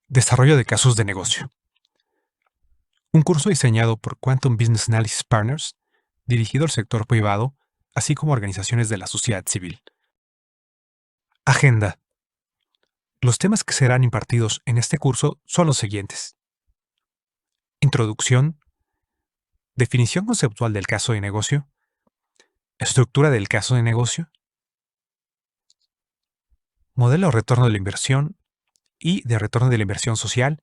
Desarrollo de casos de negocio. Un curso diseñado por Quantum Business Analysis Partners, dirigido al sector privado, así como a organizaciones de la sociedad civil. Agenda. Los temas que serán impartidos en este curso son los siguientes. Introducción. Definición conceptual del caso de negocio. Estructura del caso de negocio. Modelo de retorno de la inversión y de retorno de la inversión social.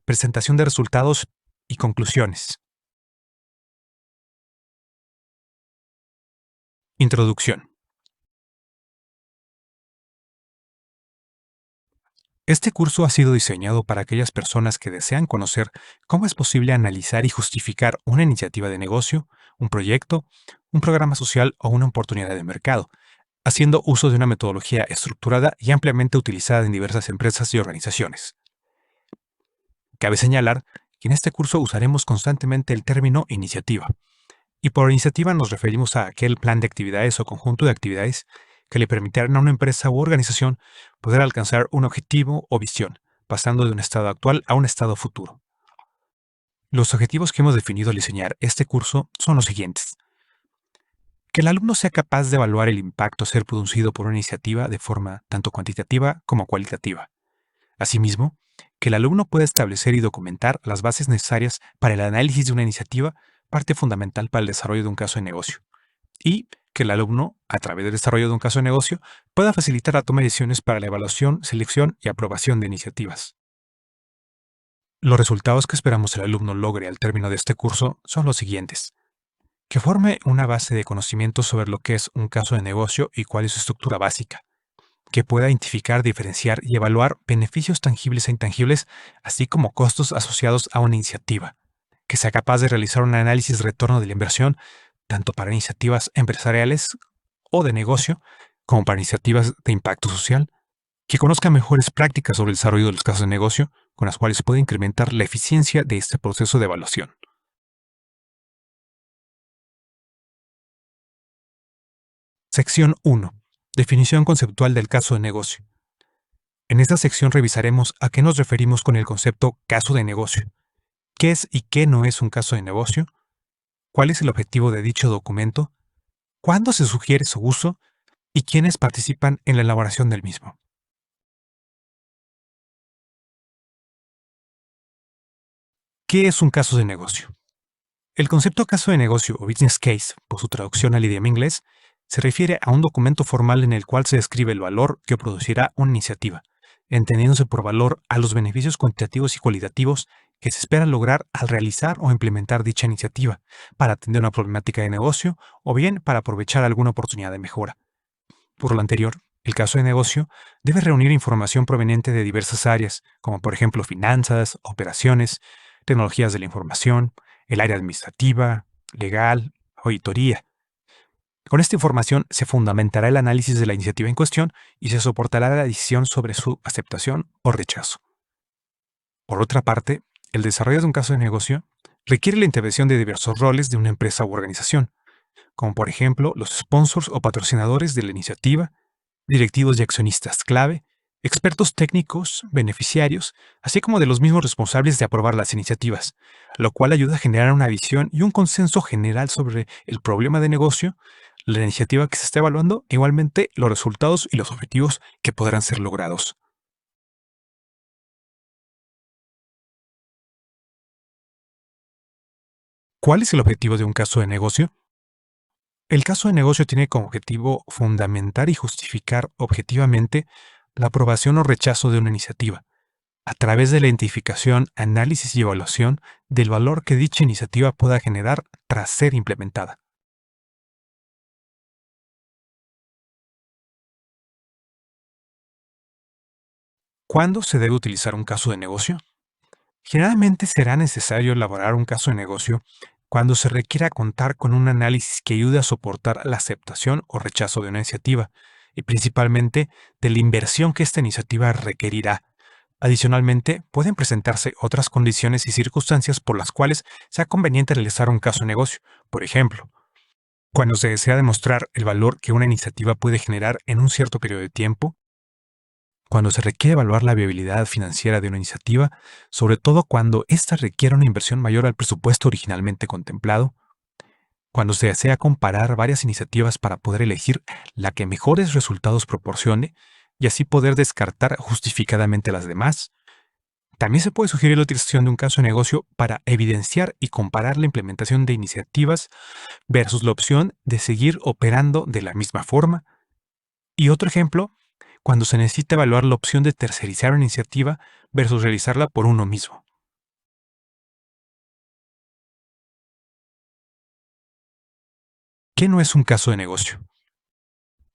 Presentación de resultados y conclusiones. Introducción. Este curso ha sido diseñado para aquellas personas que desean conocer cómo es posible analizar y justificar una iniciativa de negocio, un proyecto, un programa social o una oportunidad de mercado, haciendo uso de una metodología estructurada y ampliamente utilizada en diversas empresas y organizaciones. Cabe señalar que en este curso usaremos constantemente el término iniciativa, y por iniciativa nos referimos a aquel plan de actividades o conjunto de actividades que le permitirán a una empresa u organización poder alcanzar un objetivo o visión, pasando de un estado actual a un estado futuro. Los objetivos que hemos definido al diseñar este curso son los siguientes. Que el alumno sea capaz de evaluar el impacto a ser producido por una iniciativa de forma tanto cuantitativa como cualitativa. Asimismo, que el alumno pueda establecer y documentar las bases necesarias para el análisis de una iniciativa, parte fundamental para el desarrollo de un caso de negocio. Y que el alumno, a través del desarrollo de un caso de negocio, pueda facilitar la toma de decisiones para la evaluación, selección y aprobación de iniciativas. Los resultados que esperamos el alumno logre al término de este curso son los siguientes. Que forme una base de conocimientos sobre lo que es un caso de negocio y cuál es su estructura básica. Que pueda identificar, diferenciar y evaluar beneficios tangibles e intangibles, así como costos asociados a una iniciativa. Que sea capaz de realizar un análisis de retorno de la inversión, tanto para iniciativas empresariales o de negocio, como para iniciativas de impacto social, que conozca mejores prácticas sobre el desarrollo de los casos de negocio, con las cuales puede incrementar la eficiencia de este proceso de evaluación. Sección 1. Definición conceptual del caso de negocio. En esta sección revisaremos a qué nos referimos con el concepto caso de negocio, qué es y qué no es un caso de negocio, cuál es el objetivo de dicho documento, cuándo se sugiere su uso y quiénes participan en la elaboración del mismo. ¿Qué es un caso de negocio? El concepto caso de negocio o business case, por su traducción al idioma inglés, se refiere a un documento formal en el cual se describe el valor que producirá una iniciativa, entendiéndose por valor a los beneficios cuantitativos y cualitativos que se espera lograr al realizar o implementar dicha iniciativa, para atender una problemática de negocio o bien para aprovechar alguna oportunidad de mejora. Por lo anterior, el caso de negocio debe reunir información proveniente de diversas áreas, como por ejemplo finanzas, operaciones, tecnologías de la información, el área administrativa, legal, auditoría. Con esta información se fundamentará el análisis de la iniciativa en cuestión y se soportará la decisión sobre su aceptación o rechazo. Por otra parte, el desarrollo de un caso de negocio requiere la intervención de diversos roles de una empresa u organización, como por ejemplo los sponsors o patrocinadores de la iniciativa, directivos y accionistas clave, expertos técnicos, beneficiarios, así como de los mismos responsables de aprobar las iniciativas, lo cual ayuda a generar una visión y un consenso general sobre el problema de negocio, la iniciativa que se está evaluando, e igualmente los resultados y los objetivos que podrán ser logrados. ¿Cuál es el objetivo de un caso de negocio? El caso de negocio tiene como objetivo fundamentar y justificar objetivamente la aprobación o rechazo de una iniciativa, a través de la identificación, análisis y evaluación del valor que dicha iniciativa pueda generar tras ser implementada. ¿Cuándo se debe utilizar un caso de negocio? Generalmente será necesario elaborar un caso de negocio cuando se requiera contar con un análisis que ayude a soportar la aceptación o rechazo de una iniciativa, y principalmente de la inversión que esta iniciativa requerirá. Adicionalmente, pueden presentarse otras condiciones y circunstancias por las cuales sea conveniente realizar un caso de negocio. Por ejemplo, cuando se desea demostrar el valor que una iniciativa puede generar en un cierto periodo de tiempo, Cuando se requiere evaluar la viabilidad financiera de una iniciativa, sobre todo cuando ésta requiere una inversión mayor al presupuesto originalmente contemplado, cuando se desea comparar varias iniciativas para poder elegir la que mejores resultados proporcione y así poder descartar justificadamente las demás. También se puede sugerir la utilización de un caso de negocio para evidenciar y comparar la implementación de iniciativas versus la opción de seguir operando de la misma forma. Y otro ejemplo, cuando se necesita evaluar la opción de tercerizar una iniciativa versus realizarla por uno mismo. ¿Qué no es un caso de negocio?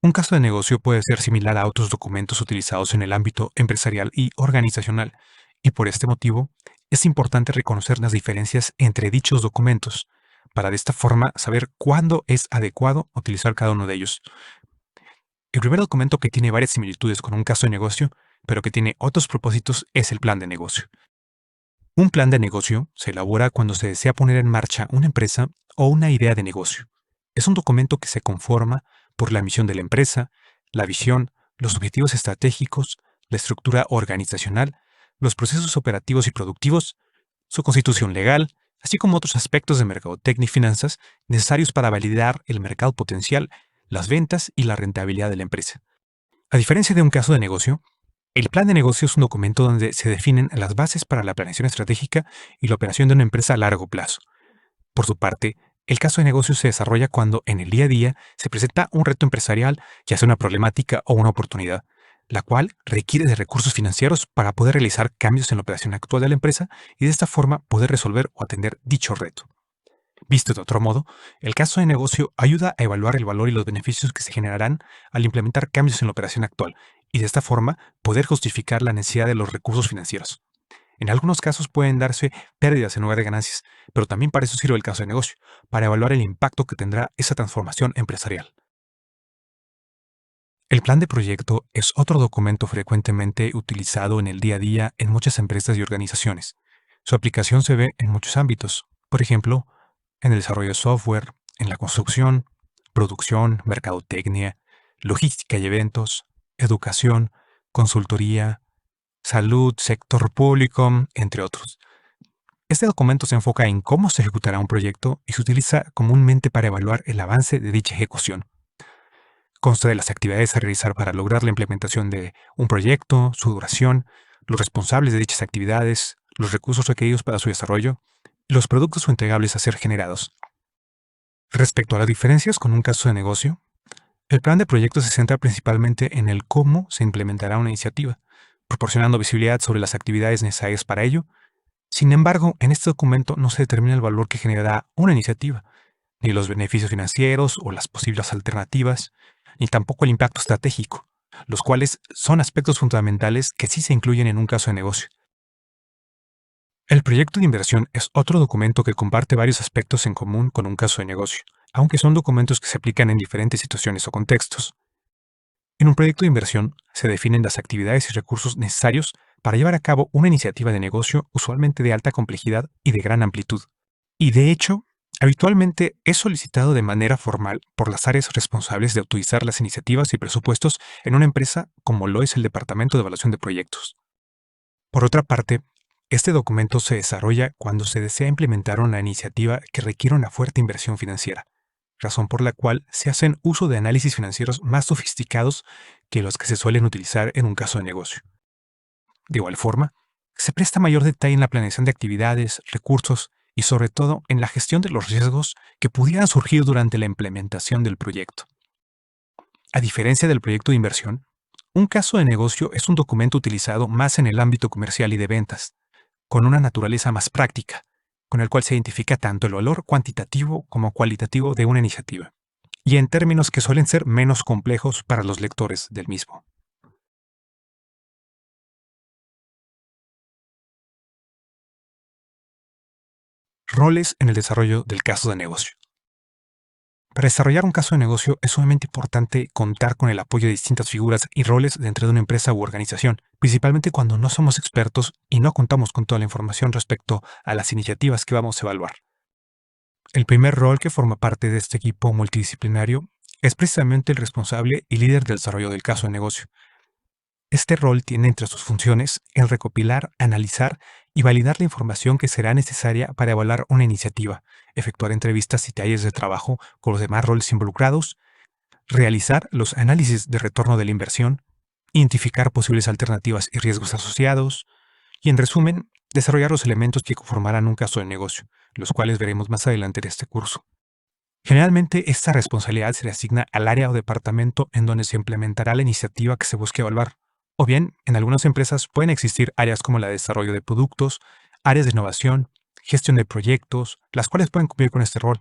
Un caso de negocio puede ser similar a otros documentos utilizados en el ámbito empresarial y organizacional, y por este motivo es importante reconocer las diferencias entre dichos documentos, para de esta forma saber cuándo es adecuado utilizar cada uno de ellos. El primer documento que tiene varias similitudes con un caso de negocio, pero que tiene otros propósitos, es el plan de negocio. Un plan de negocio se elabora cuando se desea poner en marcha una empresa o una idea de negocio. Es un documento que se conforma por la misión de la empresa, la visión, los objetivos estratégicos, la estructura organizacional, los procesos operativos y productivos, su constitución legal, así como otros aspectos de mercadotecnia y finanzas necesarios para validar el mercado potencial, las ventas y la rentabilidad de la empresa. A diferencia de un caso de negocio, el plan de negocio es un documento donde se definen las bases para la planeación estratégica y la operación de una empresa a largo plazo. Por su parte, el caso de negocio se desarrolla cuando en el día a día se presenta un reto empresarial, ya sea una problemática o una oportunidad, la cual requiere de recursos financieros para poder realizar cambios en la operación actual de la empresa y de esta forma poder resolver o atender dicho reto. Visto de otro modo, el caso de negocio ayuda a evaluar el valor y los beneficios que se generarán al implementar cambios en la operación actual y de esta forma poder justificar la necesidad de los recursos financieros. En algunos casos pueden darse pérdidas en lugar de ganancias, pero también para eso sirve el caso de negocio, para evaluar el impacto que tendrá esa transformación empresarial. El plan de proyecto es otro documento frecuentemente utilizado en el día a día en muchas empresas y organizaciones. Su aplicación se ve en muchos ámbitos, por ejemplo, en el desarrollo de software, en la construcción, producción, mercadotecnia, logística y eventos, educación, consultoría, salud, sector público, entre otros. Este documento se enfoca en cómo se ejecutará un proyecto y se utiliza comúnmente para evaluar el avance de dicha ejecución. Consta de las actividades a realizar para lograr la implementación de un proyecto, su duración, los responsables de dichas actividades, los recursos requeridos para su desarrollo y los productos o entregables a ser generados. Respecto a las diferencias con un caso de negocio, el plan de proyecto se centra principalmente en el cómo se implementará una iniciativa, proporcionando visibilidad sobre las actividades necesarias para ello. Sin embargo, en este documento no se determina el valor que generará una iniciativa, ni los beneficios financieros o las posibles alternativas, ni tampoco el impacto estratégico, los cuales son aspectos fundamentales que sí se incluyen en un caso de negocio. El proyecto de inversión es otro documento que comparte varios aspectos en común con un caso de negocio, aunque son documentos que se aplican en diferentes situaciones o contextos. En un proyecto de inversión se definen las actividades y recursos necesarios para llevar a cabo una iniciativa de negocio usualmente de alta complejidad y de gran amplitud. Y de hecho, habitualmente es solicitado de manera formal por las áreas responsables de autorizar las iniciativas y presupuestos en una empresa como lo es el Departamento de Evaluación de Proyectos. Por otra parte, este documento se desarrolla cuando se desea implementar una iniciativa que requiere una fuerte inversión financiera, razón por la cual se hacen uso de análisis financieros más sofisticados que los que se suelen utilizar en un caso de negocio. De igual forma, se presta mayor detalle en la planeación de actividades, recursos y sobre todo en la gestión de los riesgos que pudieran surgir durante la implementación del proyecto. A diferencia del proyecto de inversión, un caso de negocio es un documento utilizado más en el ámbito comercial y de ventas, con una naturaleza más práctica, con el cual se identifica tanto el valor cuantitativo como cualitativo de una iniciativa, y en términos que suelen ser menos complejos para los lectores del mismo. Roles en el desarrollo del caso de negocio. Para desarrollar un caso de negocio es sumamente importante contar con el apoyo de distintas figuras y roles dentro de una empresa u organización, principalmente cuando no somos expertos y no contamos con toda la información respecto a las iniciativas que vamos a evaluar. El primer rol que forma parte de este equipo multidisciplinario es precisamente el responsable y líder del desarrollo del caso de negocio. Este rol tiene entre sus funciones el recopilar, analizar y validar la información que será necesaria para evaluar una iniciativa, efectuar entrevistas y talleres de trabajo con los demás roles involucrados, realizar los análisis de retorno de la inversión, identificar posibles alternativas y riesgos asociados, y en resumen, desarrollar los elementos que conformarán un caso de negocio, los cuales veremos más adelante en este curso. Generalmente, esta responsabilidad se le asigna al área o departamento en donde se implementará la iniciativa que se busque evaluar. O bien, en algunas empresas pueden existir áreas como la de desarrollo de productos, áreas de innovación, gestión de proyectos, las cuales pueden cumplir con este rol.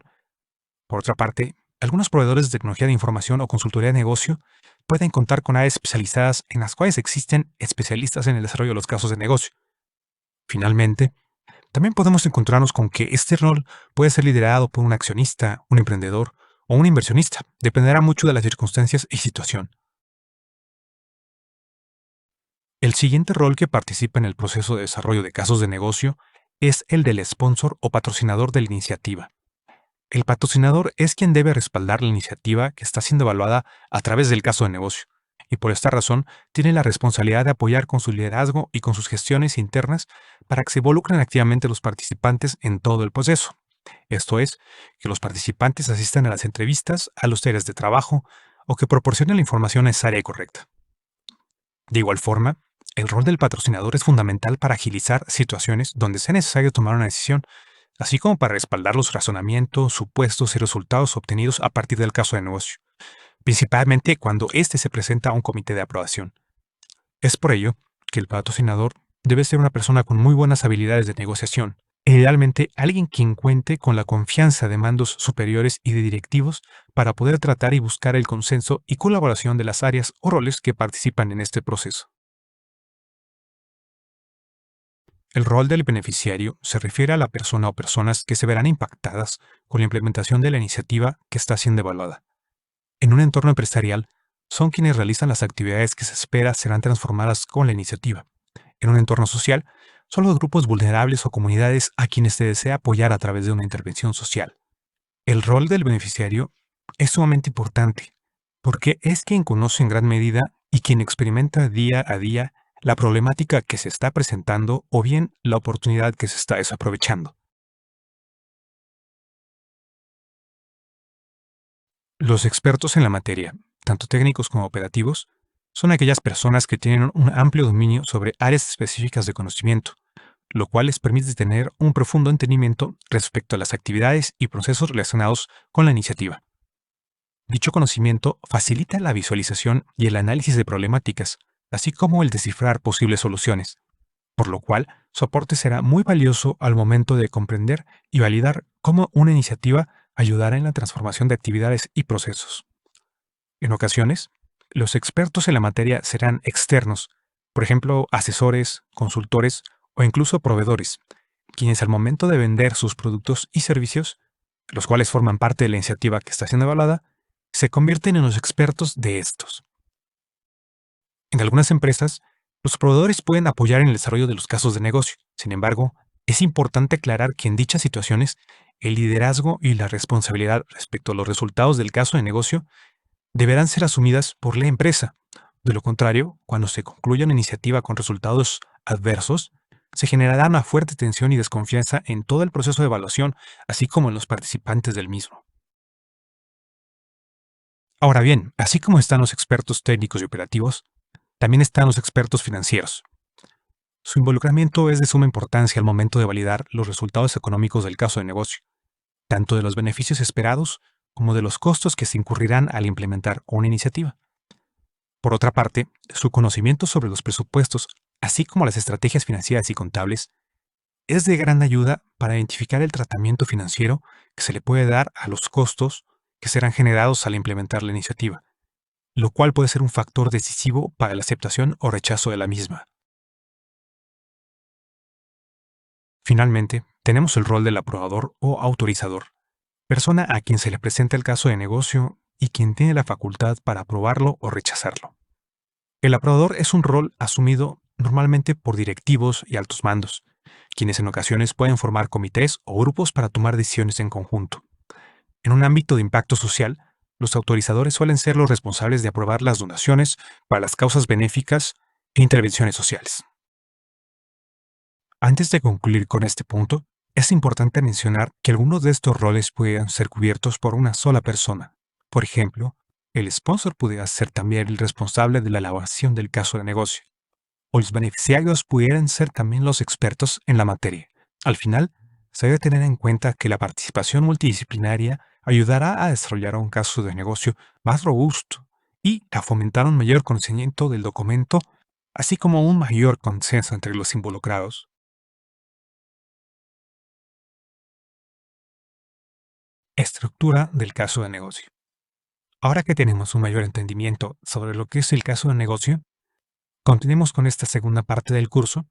Por otra parte, algunos proveedores de tecnología de información o consultoría de negocio pueden contar con áreas especializadas en las cuales existen especialistas en el desarrollo de los casos de negocio. Finalmente, también podemos encontrarnos con que este rol puede ser liderado por un accionista, un emprendedor o un inversionista. Dependerá mucho de las circunstancias y situación. El siguiente rol que participa en el proceso de desarrollo de casos de negocio es el del sponsor o patrocinador de la iniciativa. El patrocinador es quien debe respaldar la iniciativa que está siendo evaluada a través del caso de negocio, y por esta razón tiene la responsabilidad de apoyar con su liderazgo y con sus gestiones internas para que se involucren activamente los participantes en todo el proceso. Esto es, que los participantes asistan a las entrevistas, a los talleres de trabajo o que proporcionen la información necesaria y correcta. De igual forma, el rol del patrocinador es fundamental para agilizar situaciones donde sea necesario tomar una decisión, así como para respaldar los razonamientos, supuestos y resultados obtenidos a partir del caso de negocio, principalmente cuando éste se presenta a un comité de aprobación. Es por ello que el patrocinador debe ser una persona con muy buenas habilidades de negociación, e idealmente alguien quien cuente con la confianza de mandos superiores y de directivos para poder tratar y buscar el consenso y colaboración de las áreas o roles que participan en este proceso. El rol del beneficiario se refiere a la persona o personas que se verán impactadas con la implementación de la iniciativa que está siendo evaluada. En un entorno empresarial, son quienes realizan las actividades que se espera serán transformadas con la iniciativa. En un entorno social, son los grupos vulnerables o comunidades a quienes se desea apoyar a través de una intervención social. El rol del beneficiario es sumamente importante, porque es quien conoce en gran medida y quien experimenta día a día la problemática que se está presentando o bien la oportunidad que se está desaprovechando. Los expertos en la materia, tanto técnicos como operativos, son aquellas personas que tienen un amplio dominio sobre áreas específicas de conocimiento, lo cual les permite tener un profundo entendimiento respecto a las actividades y procesos relacionados con la iniciativa. Dicho conocimiento facilita la visualización y el análisis de problemáticas, así como el descifrar posibles soluciones, por lo cual su aporte será muy valioso al momento de comprender y validar cómo una iniciativa ayudará en la transformación de actividades y procesos. En ocasiones, los expertos en la materia serán externos, por ejemplo, asesores, consultores o incluso proveedores, quienes al momento de vender sus productos y servicios, los cuales forman parte de la iniciativa que está siendo evaluada, se convierten en los expertos de estos. En algunas empresas, los proveedores pueden apoyar en el desarrollo de los casos de negocio. Sin embargo, es importante aclarar que en dichas situaciones, el liderazgo y la responsabilidad respecto a los resultados del caso de negocio deberán ser asumidas por la empresa. De lo contrario, cuando se concluya una iniciativa con resultados adversos, se generará una fuerte tensión y desconfianza en todo el proceso de evaluación, así como en los participantes del mismo. Ahora bien, así como están los expertos técnicos y operativos, también están los expertos financieros. Su involucramiento es de suma importancia al momento de validar los resultados económicos del caso de negocio, tanto de los beneficios esperados como de los costos que se incurrirán al implementar una iniciativa. Por otra parte, su conocimiento sobre los presupuestos, así como las estrategias financieras y contables, es de gran ayuda para identificar el tratamiento financiero que se le puede dar a los costos que serán generados al implementar la iniciativa, lo cual puede ser un factor decisivo para la aceptación o rechazo de la misma. Finalmente, tenemos el rol del aprobador o autorizador, persona a quien se le presenta el caso de negocio y quien tiene la facultad para aprobarlo o rechazarlo. El aprobador es un rol asumido normalmente por directivos y altos mandos, quienes en ocasiones pueden formar comités o grupos para tomar decisiones en conjunto. En un ámbito de impacto social, los autorizadores suelen ser los responsables de aprobar las donaciones para las causas benéficas e intervenciones sociales. Antes de concluir con este punto, es importante mencionar que algunos de estos roles pueden ser cubiertos por una sola persona. Por ejemplo, el sponsor pudiera ser también el responsable de la elaboración del caso de negocio, o los beneficiarios pudieran ser también los expertos en la materia. Al final, se debe tener en cuenta que la participación multidisciplinaria ayudará a desarrollar un caso de negocio más robusto y a fomentar un mayor conocimiento del documento, así como un mayor consenso entre los involucrados. Estructura del caso de negocio. Ahora que tenemos un mayor entendimiento sobre lo que es el caso de negocio, continuemos con esta segunda parte del curso,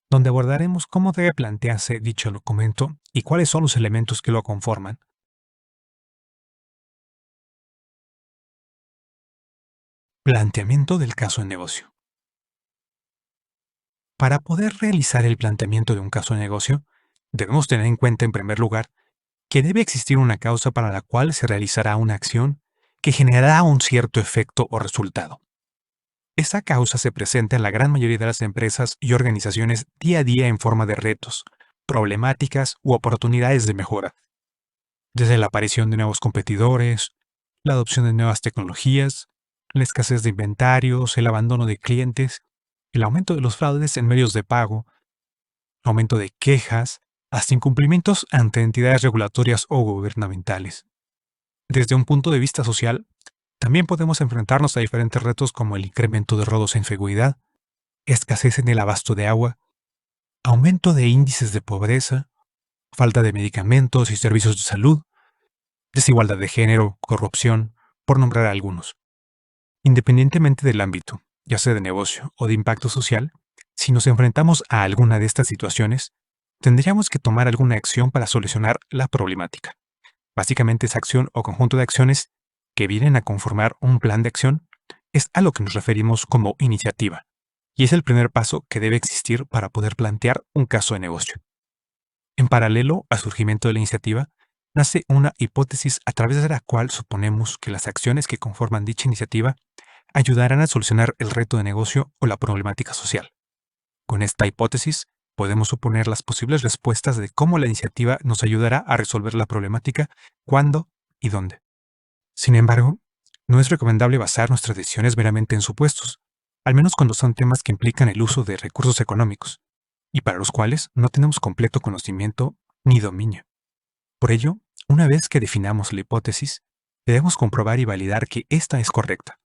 donde abordaremos cómo debe plantearse dicho documento y cuáles son los elementos que lo conforman. Planteamiento del caso de negocio. Para poder realizar el planteamiento de un caso de negocio, debemos tener en cuenta en primer lugar que debe existir una causa para la cual se realizará una acción que generará un cierto efecto o resultado. Esa causa se presenta en la gran mayoría de las empresas y organizaciones día a día en forma de retos, problemáticas u oportunidades de mejora, desde la aparición de nuevos competidores, la adopción de nuevas tecnologías, la escasez de inventarios, el abandono de clientes, el aumento de los fraudes en medios de pago, aumento de quejas, hasta incumplimientos ante entidades regulatorias o gubernamentales. Desde un punto de vista social, también podemos enfrentarnos a diferentes retos como el incremento de robos e inseguridad, escasez en el abasto de agua, aumento de índices de pobreza, falta de medicamentos y servicios de salud, desigualdad de género, corrupción, por nombrar algunos. Independientemente del ámbito, ya sea de negocio o de impacto social, si nos enfrentamos a alguna de estas situaciones, tendríamos que tomar alguna acción para solucionar la problemática. Básicamente esa acción o conjunto de acciones que vienen a conformar un plan de acción es a lo que nos referimos como iniciativa, y es el primer paso que debe existir para poder plantear un caso de negocio. En paralelo al surgimiento de la iniciativa, nace una hipótesis a través de la cual suponemos que las acciones que conforman dicha iniciativa ayudarán a solucionar el reto de negocio o la problemática social. Con esta hipótesis, podemos suponer las posibles respuestas de cómo la iniciativa nos ayudará a resolver la problemática, cuándo y dónde. Sin embargo, no es recomendable basar nuestras decisiones meramente en supuestos, al menos cuando son temas que implican el uso de recursos económicos, y para los cuales no tenemos completo conocimiento ni dominio. Por ello, una vez que definamos la hipótesis, debemos comprobar y validar que ésta es correcta.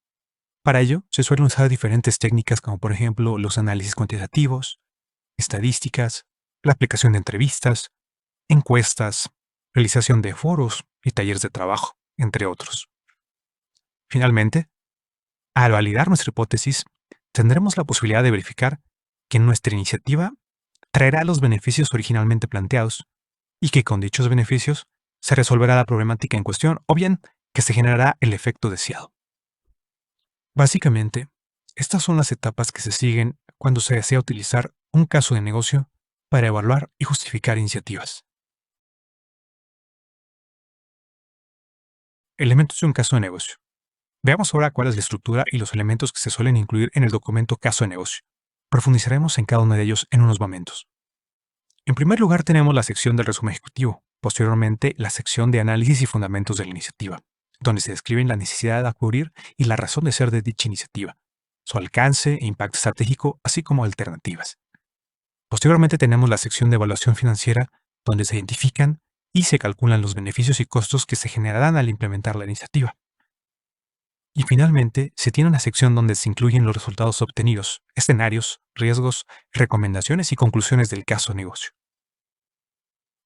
Para ello, se suelen usar diferentes técnicas como por ejemplo los análisis cuantitativos, estadísticas, la aplicación de entrevistas, encuestas, realización de foros y talleres de trabajo, entre otros. Finalmente, al validar nuestra hipótesis, tendremos la posibilidad de verificar que nuestra iniciativa traerá los beneficios originalmente planteados y que con dichos beneficios se resolverá la problemática en cuestión o bien que se generará el efecto deseado. Básicamente, estas son las etapas que se siguen cuando se desea utilizar un caso de negocio para evaluar y justificar iniciativas. Elementos de un caso de negocio. Veamos ahora cuál es la estructura y los elementos que se suelen incluir en el documento caso de negocio. Profundizaremos en cada uno de ellos en unos momentos. En primer lugar tenemos la sección del resumen ejecutivo, posteriormente la sección de análisis y fundamentos de la iniciativa, donde se describen la necesidad de cubrir y la razón de ser de dicha iniciativa, su alcance e impacto estratégico, así como alternativas. Posteriormente tenemos la sección de evaluación financiera, donde se identifican y se calculan los beneficios y costos que se generarán al implementar la iniciativa. Y finalmente, se tiene una sección donde se incluyen los resultados obtenidos, escenarios, riesgos, recomendaciones y conclusiones del caso de negocio.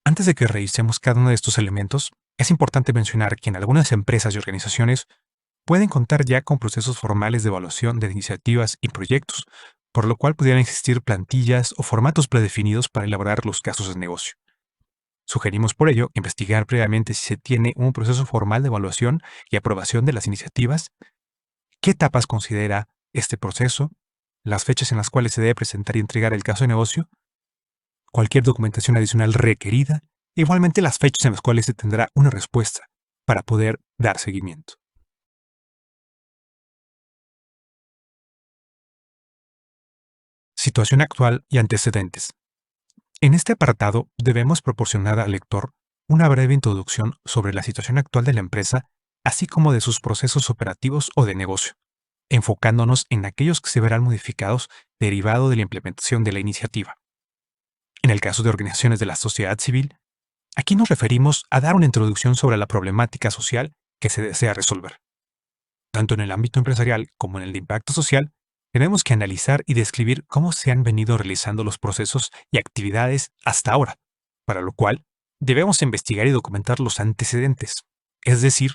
Antes de que revisemos cada uno de estos elementos, es importante mencionar que en algunas empresas y organizaciones pueden contar ya con procesos formales de evaluación de iniciativas y proyectos, por lo cual pudieran existir plantillas o formatos predefinidos para elaborar los casos de negocio. Sugerimos por ello investigar previamente si se tiene un proceso formal de evaluación y aprobación de las iniciativas, qué etapas considera este proceso, las fechas en las cuales se debe presentar y entregar el caso de negocio, cualquier documentación adicional requerida, e igualmente las fechas en las cuales se tendrá una respuesta para poder dar seguimiento. situación actual y antecedentes. En este apartado debemos proporcionar al lector una breve introducción sobre la situación actual de la empresa, así como de sus procesos operativos o de negocio, enfocándonos en aquellos que se verán modificados derivado de la implementación de la iniciativa. En el caso de organizaciones de la sociedad civil, aquí nos referimos a dar una introducción sobre la problemática social que se desea resolver. Tanto en el ámbito empresarial como en el de impacto social, tenemos que analizar y describir cómo se han venido realizando los procesos y actividades hasta ahora, para lo cual debemos investigar y documentar los antecedentes, es decir,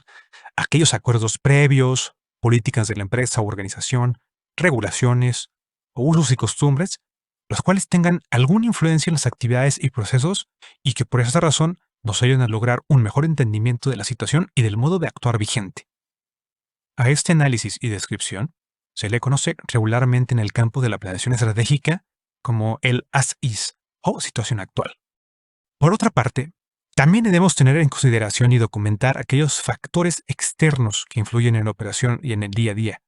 aquellos acuerdos previos, políticas de la empresa o organización, regulaciones o usos y costumbres, los cuales tengan alguna influencia en las actividades y procesos y que por esa razón nos ayuden a lograr un mejor entendimiento de la situación y del modo de actuar vigente. A este análisis y descripción se le conoce regularmente en el campo de la planeación estratégica como el as-is o situación actual. Por otra parte, también debemos tener en consideración y documentar aquellos factores externos que influyen en la operación y en el día a día.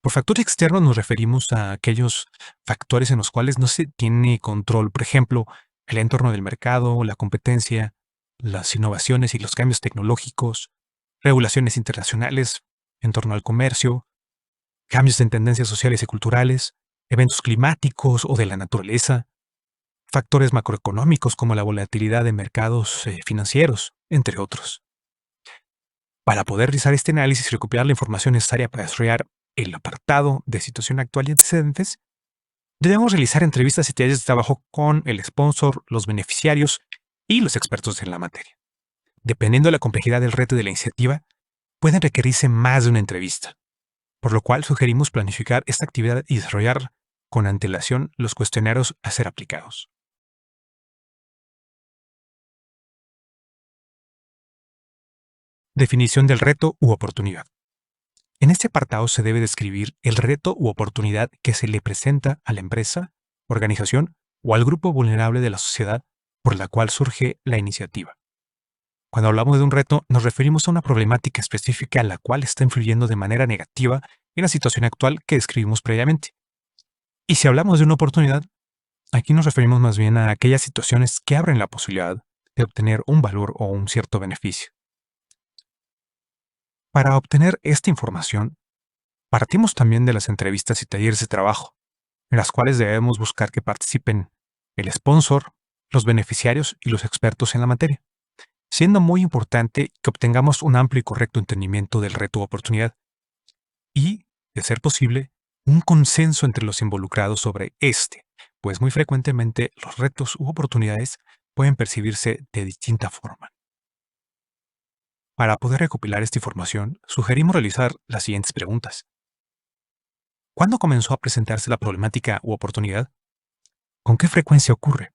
Por factores externos nos referimos a aquellos factores en los cuales no se tiene control, por ejemplo, el entorno del mercado, la competencia, las innovaciones y los cambios tecnológicos, regulaciones internacionales en torno al comercio, cambios en tendencias sociales y culturales, eventos climáticos o de la naturaleza, factores macroeconómicos como la volatilidad de mercados financieros, entre otros. Para poder realizar este análisis y recopilar la información necesaria para desarrollar el apartado de situación actual y antecedentes, debemos realizar entrevistas y talleres de trabajo con el sponsor, los beneficiarios y los expertos en la materia. Dependiendo de la complejidad del reto y de la iniciativa, pueden requerirse más de una entrevista, por lo cual sugerimos planificar esta actividad y desarrollar con antelación los cuestionarios a ser aplicados. Definición del reto u oportunidad. En este apartado se debe describir el reto u oportunidad que se le presenta a la empresa, organización o al grupo vulnerable de la sociedad por la cual surge la iniciativa. Cuando hablamos de un reto, nos referimos a una problemática específica a la cual está influyendo de manera negativa en la situación actual que describimos previamente. Y si hablamos de una oportunidad, aquí nos referimos más bien a aquellas situaciones que abren la posibilidad de obtener un valor o un cierto beneficio. Para obtener esta información, partimos también de las entrevistas y talleres de trabajo, en las cuales debemos buscar que participen el sponsor, los beneficiarios y los expertos en la materia, siendo muy importante que obtengamos un amplio y correcto entendimiento del reto u oportunidad y, de ser posible, un consenso entre los involucrados sobre este, pues muy frecuentemente los retos u oportunidades pueden percibirse de distinta forma. Para poder recopilar esta información, sugerimos realizar las siguientes preguntas. ¿Cuándo comenzó a presentarse la problemática u oportunidad? ¿Con qué frecuencia ocurre?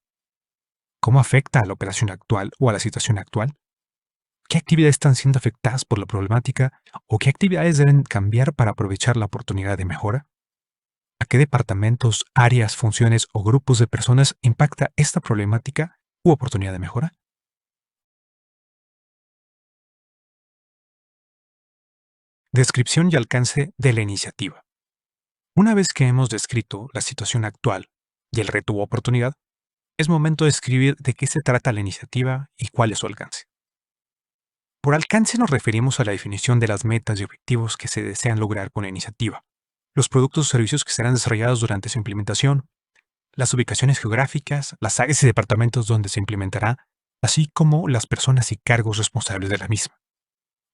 ¿Cómo afecta a la operación actual o a la situación actual? ¿Qué actividades están siendo afectadas por la problemática o qué actividades deben cambiar para aprovechar la oportunidad de mejora? ¿A qué departamentos, áreas, funciones o grupos de personas impacta esta problemática u oportunidad de mejora? Descripción y alcance de la iniciativa. Una vez que hemos descrito la situación actual y el reto u oportunidad, es momento de escribir de qué se trata la iniciativa y cuál es su alcance. Por alcance nos referimos a la definición de las metas y objetivos que se desean lograr con la iniciativa, los productos o servicios que serán desarrollados durante su implementación, las ubicaciones geográficas, las áreas y departamentos donde se implementará, así como las personas y cargos responsables de la misma.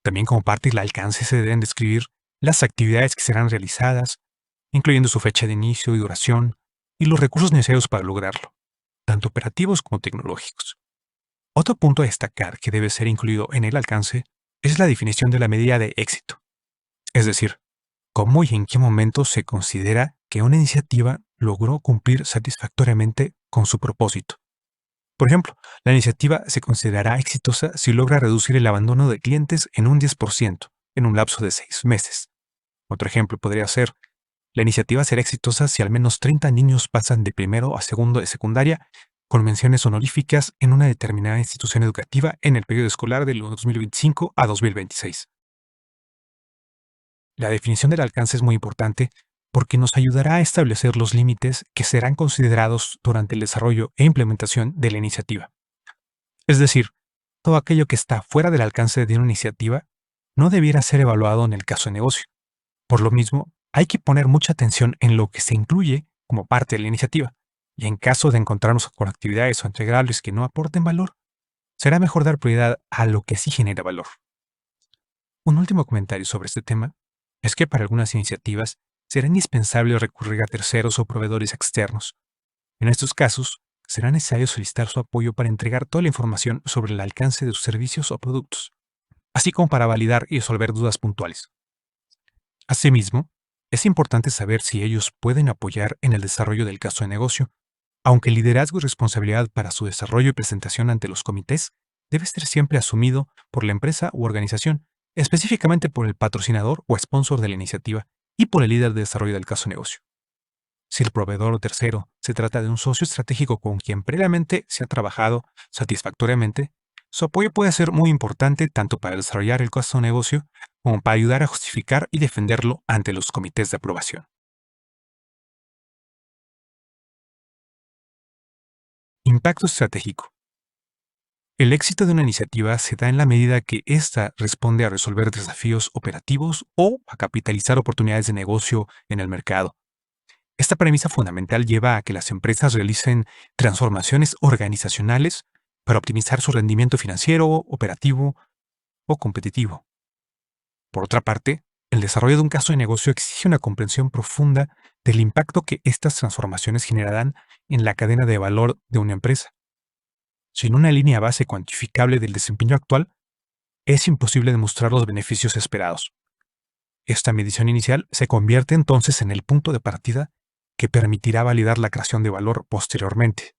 También como parte del alcance se deben describir las actividades que serán realizadas, incluyendo su fecha de inicio y duración, y los recursos necesarios para lograrlo, tanto operativos como tecnológicos. Otro punto a destacar que debe ser incluido en el alcance es la definición de la medida de éxito, es decir, cómo y en qué momento se considera que una iniciativa logró cumplir satisfactoriamente con su propósito. Por ejemplo, la iniciativa se considerará exitosa si logra reducir el abandono de clientes en un 10% en un lapso de 6 meses. Otro ejemplo podría ser, la iniciativa será exitosa si al menos 30 niños pasan de primero a segundo de secundaria con menciones honoríficas en una determinada institución educativa en el periodo escolar del 2025 a 2026. La definición del alcance es muy importante porque nos ayudará a establecer los límites que serán considerados durante el desarrollo e implementación de la iniciativa. Es decir, todo aquello que está fuera del alcance de una iniciativa no debiera ser evaluado en el caso de negocio. Por lo mismo, hay que poner mucha atención en lo que se incluye como parte de la iniciativa, y en caso de encontrarnos con actividades o entregables que no aporten valor, será mejor dar prioridad a lo que sí genera valor. Un último comentario sobre este tema es que para algunas iniciativas será indispensable recurrir a terceros o proveedores externos. En estos casos, será necesario solicitar su apoyo para entregar toda la información sobre el alcance de sus servicios o productos, así como para validar y resolver dudas puntuales. Asimismo, es importante saber si ellos pueden apoyar en el desarrollo del caso de negocio, aunque el liderazgo y responsabilidad para su desarrollo y presentación ante los comités debe ser siempre asumido por la empresa u organización, específicamente por el patrocinador o sponsor de la iniciativa y por el líder de desarrollo del caso de negocio. Si el proveedor o tercero se trata de un socio estratégico con quien previamente se ha trabajado satisfactoriamente, su apoyo puede ser muy importante tanto para desarrollar el caso de negocio como para ayudar a justificar y defenderlo ante los comités de aprobación. Impacto estratégico. El éxito de una iniciativa se da en la medida que ésta responde a resolver desafíos operativos o a capitalizar oportunidades de negocio en el mercado. Esta premisa fundamental lleva a que las empresas realicen transformaciones organizacionales para optimizar su rendimiento financiero, operativo o competitivo. Por otra parte, el desarrollo de un caso de negocio exige una comprensión profunda del impacto que estas transformaciones generarán en la cadena de valor de una empresa. Sin una línea base cuantificable del desempeño actual, es imposible demostrar los beneficios esperados. Esta medición inicial se convierte entonces en el punto de partida que permitirá validar la creación de valor posteriormente.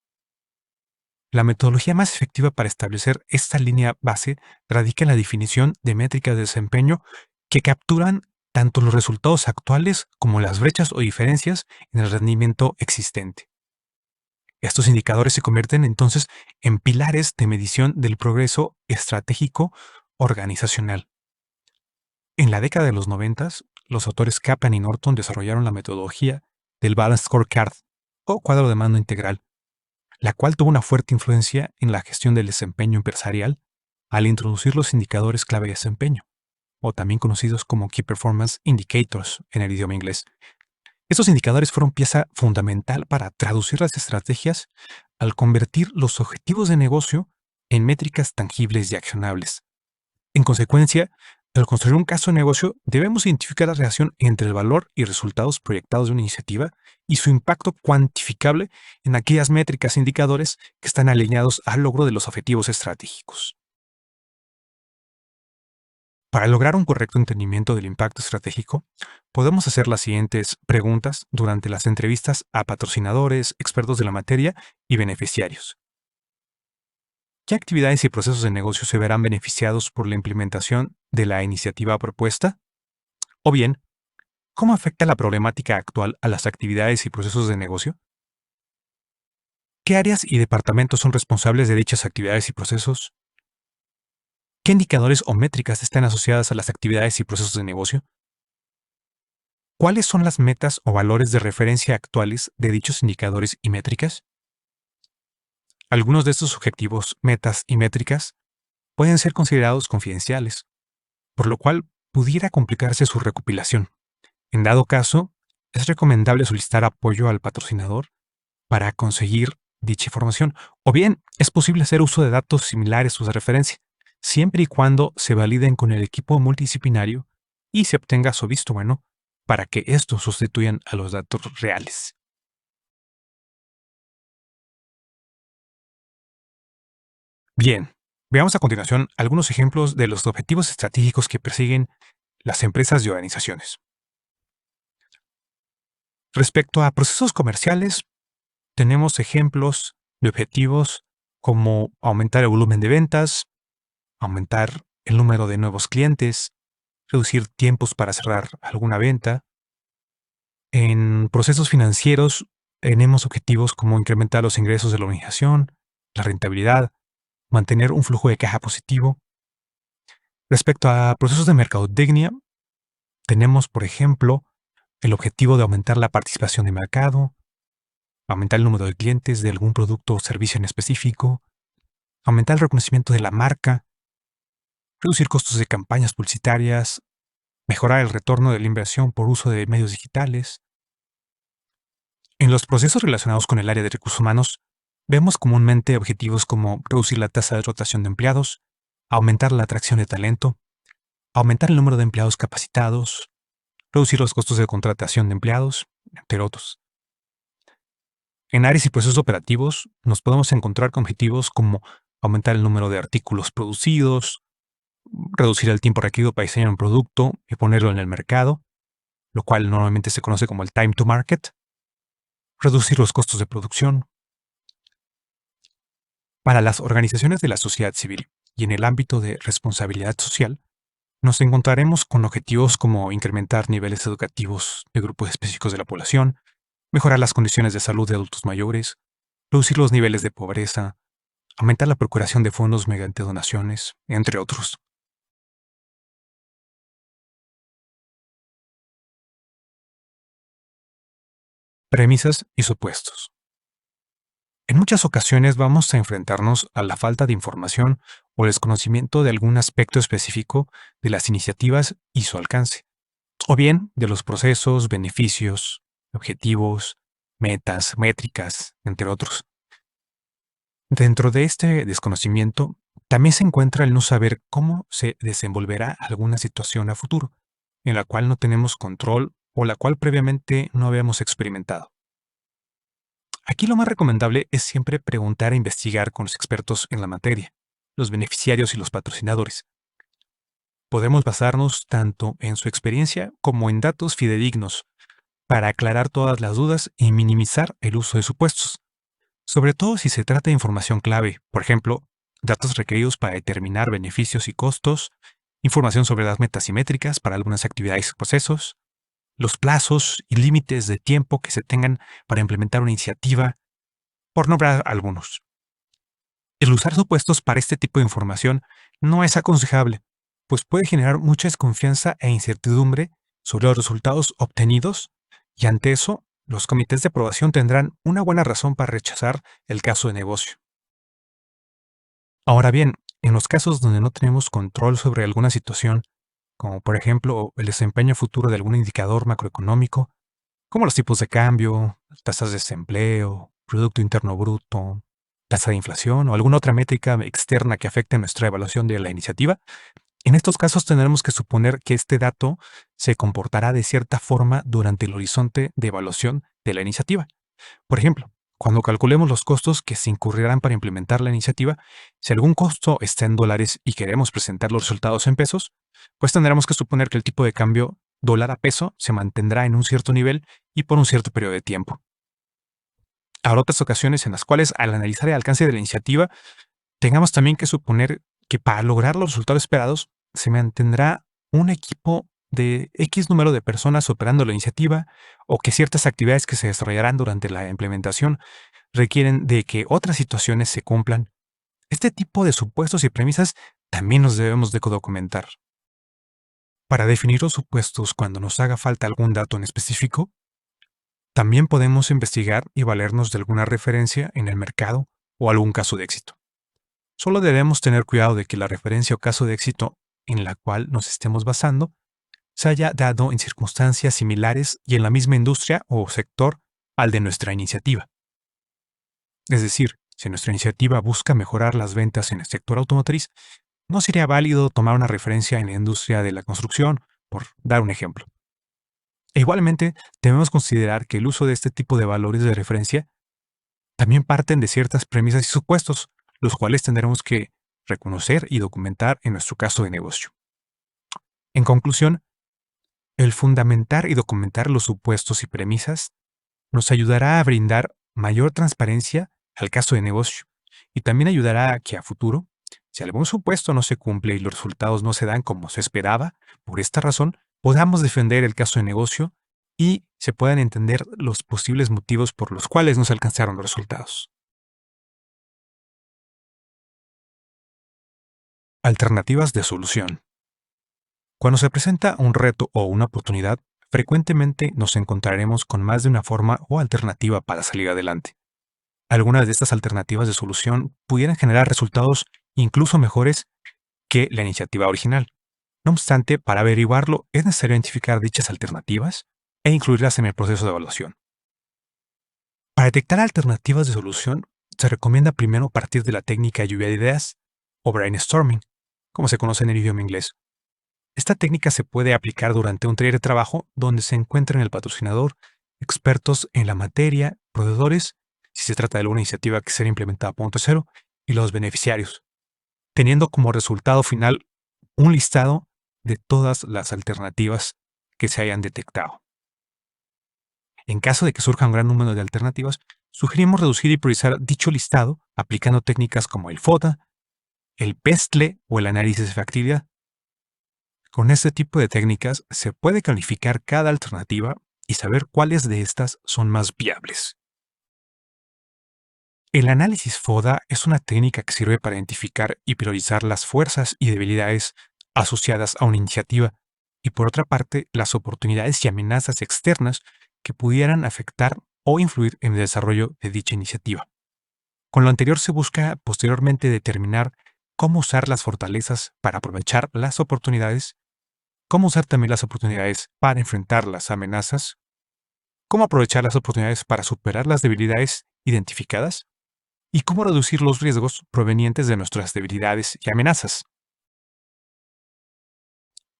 La metodología más efectiva para establecer esta línea base radica en la definición de métricas de desempeño que capturan tanto los resultados actuales como las brechas o diferencias en el rendimiento existente. Estos indicadores se convierten entonces en pilares de medición del progreso estratégico organizacional. En la década de los 90, los autores Kaplan y Norton desarrollaron la metodología del Balanced Scorecard o cuadro de mando integral, la cual tuvo una fuerte influencia en la gestión del desempeño empresarial al introducir los indicadores clave de desempeño, o también conocidos como Key Performance Indicators en el idioma inglés. Estos indicadores fueron pieza fundamental para traducir las estrategias al convertir los objetivos de negocio en métricas tangibles y accionables. En consecuencia, al construir un caso de negocio, debemos identificar la relación entre el valor y resultados proyectados de una iniciativa y su impacto cuantificable en aquellas métricas e indicadores que están alineados al logro de los objetivos estratégicos. Para lograr un correcto entendimiento del impacto estratégico, podemos hacer las siguientes preguntas durante las entrevistas a patrocinadores, expertos de la materia y beneficiarios. ¿Qué actividades y procesos de negocio se verán beneficiados por la implementación de la iniciativa propuesta? O bien, ¿cómo afecta la problemática actual a las actividades y procesos de negocio? ¿Qué áreas y departamentos son responsables de dichas actividades y procesos? ¿Qué indicadores o métricas están asociadas a las actividades y procesos de negocio? ¿Cuáles son las metas o valores de referencia actuales de dichos indicadores y métricas? Algunos de estos objetivos, metas y métricas pueden ser considerados confidenciales, por lo cual pudiera complicarse su recopilación. En dado caso, es recomendable solicitar apoyo al patrocinador para conseguir dicha información, o bien es posible hacer uso de datos similares o de referencia, siempre y cuando se validen con el equipo multidisciplinario y se obtenga su visto bueno para que estos sustituyan a los datos reales. Bien, veamos a continuación algunos ejemplos de los objetivos estratégicos que persiguen las empresas y organizaciones. Respecto a procesos comerciales, tenemos ejemplos de objetivos como aumentar el volumen de ventas, aumentar el número de nuevos clientes, reducir tiempos para cerrar alguna venta. En procesos financieros tenemos objetivos como incrementar los ingresos de la organización, la rentabilidad, mantener un flujo de caja positivo. Respecto a procesos de mercadotecnia, tenemos, por ejemplo, el objetivo de aumentar la participación de mercado, aumentar el número de clientes de algún producto o servicio en específico, aumentar el reconocimiento de la marca, reducir costos de campañas publicitarias, mejorar el retorno de la inversión por uso de medios digitales. En los procesos relacionados con el área de recursos humanos, vemos comúnmente objetivos como reducir la tasa de rotación de empleados, aumentar la atracción de talento, aumentar el número de empleados capacitados, reducir los costos de contratación de empleados, entre otros. En áreas y procesos operativos, nos podemos encontrar con objetivos como aumentar el número de artículos producidos, reducir el tiempo requerido para diseñar un producto y ponerlo en el mercado, lo cual normalmente se conoce como el time to market, reducir los costos de producción. Para las organizaciones de la sociedad civil y en el ámbito de responsabilidad social, nos encontraremos con objetivos como incrementar niveles educativos de grupos específicos de la población, mejorar las condiciones de salud de adultos mayores, reducir los niveles de pobreza, aumentar la procuración de fondos mediante donaciones, entre otros. Premisas y supuestos. En muchas ocasiones vamos a enfrentarnos a la falta de información o desconocimiento de algún aspecto específico de las iniciativas y su alcance, o bien de los procesos, beneficios, objetivos, metas, métricas, entre otros. Dentro de este desconocimiento, también se encuentra el no saber cómo se desenvolverá alguna situación a futuro, en la cual no tenemos control o la cual previamente no habíamos experimentado. Aquí lo más recomendable es siempre preguntar e investigar con los expertos en la materia, los beneficiarios y los patrocinadores. Podemos basarnos tanto en su experiencia como en datos fidedignos para aclarar todas las dudas y minimizar el uso de supuestos, sobre todo si se trata de información clave, por ejemplo, datos requeridos para determinar beneficios y costos, información sobre las metas y métricas para algunas actividades y procesos, los plazos y límites de tiempo que se tengan para implementar una iniciativa, por nombrar algunos. El usar supuestos para este tipo de información no es aconsejable, pues puede generar mucha desconfianza e incertidumbre sobre los resultados obtenidos, y ante eso, los comités de aprobación tendrán una buena razón para rechazar el caso de negocio. Ahora bien, en los casos donde no tenemos control sobre alguna situación, como por ejemplo el desempeño futuro de algún indicador macroeconómico, como los tipos de cambio, tasas de desempleo, Producto Interno Bruto, tasa de inflación o alguna otra métrica externa que afecte nuestra evaluación de la iniciativa, en estos casos tendremos que suponer que este dato se comportará de cierta forma durante el horizonte de evaluación de la iniciativa. Por ejemplo, cuando calculemos los costos que se incurrirán para implementar la iniciativa, si algún costo está en dólares y queremos presentar los resultados en pesos, pues tendremos que suponer que el tipo de cambio dólar a peso se mantendrá en un cierto nivel y por un cierto periodo de tiempo. Habrá otras ocasiones en las cuales, al analizar el alcance de la iniciativa, tengamos también que suponer que para lograr los resultados esperados se mantendrá un equipo de X número de personas operando la iniciativa, o que ciertas actividades que se desarrollarán durante la implementación requieren de que otras situaciones se cumplan. Este tipo de supuestos y premisas también nos debemos de documentar. Para definir los supuestos cuando nos haga falta algún dato en específico, también podemos investigar y valernos de alguna referencia en el mercado o algún caso de éxito. Solo debemos tener cuidado de que la referencia o caso de éxito en la cual nos estemos basando se haya dado en circunstancias similares y en la misma industria o sector al de nuestra iniciativa. Es decir, si nuestra iniciativa busca mejorar las ventas en el sector automotriz, no sería válido tomar una referencia en la industria de la construcción, por dar un ejemplo. E igualmente, debemos considerar que el uso de este tipo de valores de referencia también parten de ciertas premisas y supuestos, los cuales tendremos que reconocer y documentar en nuestro caso de negocio. En conclusión, el fundamentar y documentar los supuestos y premisas nos ayudará a brindar mayor transparencia al caso de negocio, y también ayudará a que a futuro, si algún supuesto no se cumple y los resultados no se dan como se esperaba, por esta razón, podamos defender el caso de negocio y se puedan entender los posibles motivos por los cuales no se alcanzaron los resultados. Alternativas de solución. Cuando se presenta un reto o una oportunidad, frecuentemente nos encontraremos con más de una forma o alternativa para salir adelante. Algunas de estas alternativas de solución pudieran generar resultados incluso mejores que la iniciativa original. No obstante, para averiguarlo es necesario identificar dichas alternativas e incluirlas en el proceso de evaluación. Para detectar alternativas de solución, se recomienda primero partir de la técnica de lluvia de ideas o brainstorming, como se conoce en el idioma inglés. Esta técnica se puede aplicar durante un taller de trabajo donde se encuentren el patrocinador, expertos en la materia, proveedores, si se trata de alguna iniciativa que será implementada a punto cero, y los beneficiarios, teniendo como resultado final un listado de todas las alternativas que se hayan detectado. En caso de que surja un gran número de alternativas, sugerimos reducir y priorizar dicho listado aplicando técnicas como el FODA, el PESTLE o el análisis de factibilidad. Con este tipo de técnicas se puede calificar cada alternativa y saber cuáles de estas son más viables. El análisis FODA es una técnica que sirve para identificar y priorizar las fuerzas y debilidades asociadas a una iniciativa y, por otra parte, las oportunidades y amenazas externas que pudieran afectar o influir en el desarrollo de dicha iniciativa. Con lo anterior se busca posteriormente determinar cómo usar las fortalezas para aprovechar las oportunidades, cómo usar también las oportunidades para enfrentar las amenazas, cómo aprovechar las oportunidades para superar las debilidades identificadas y cómo reducir los riesgos provenientes de nuestras debilidades y amenazas.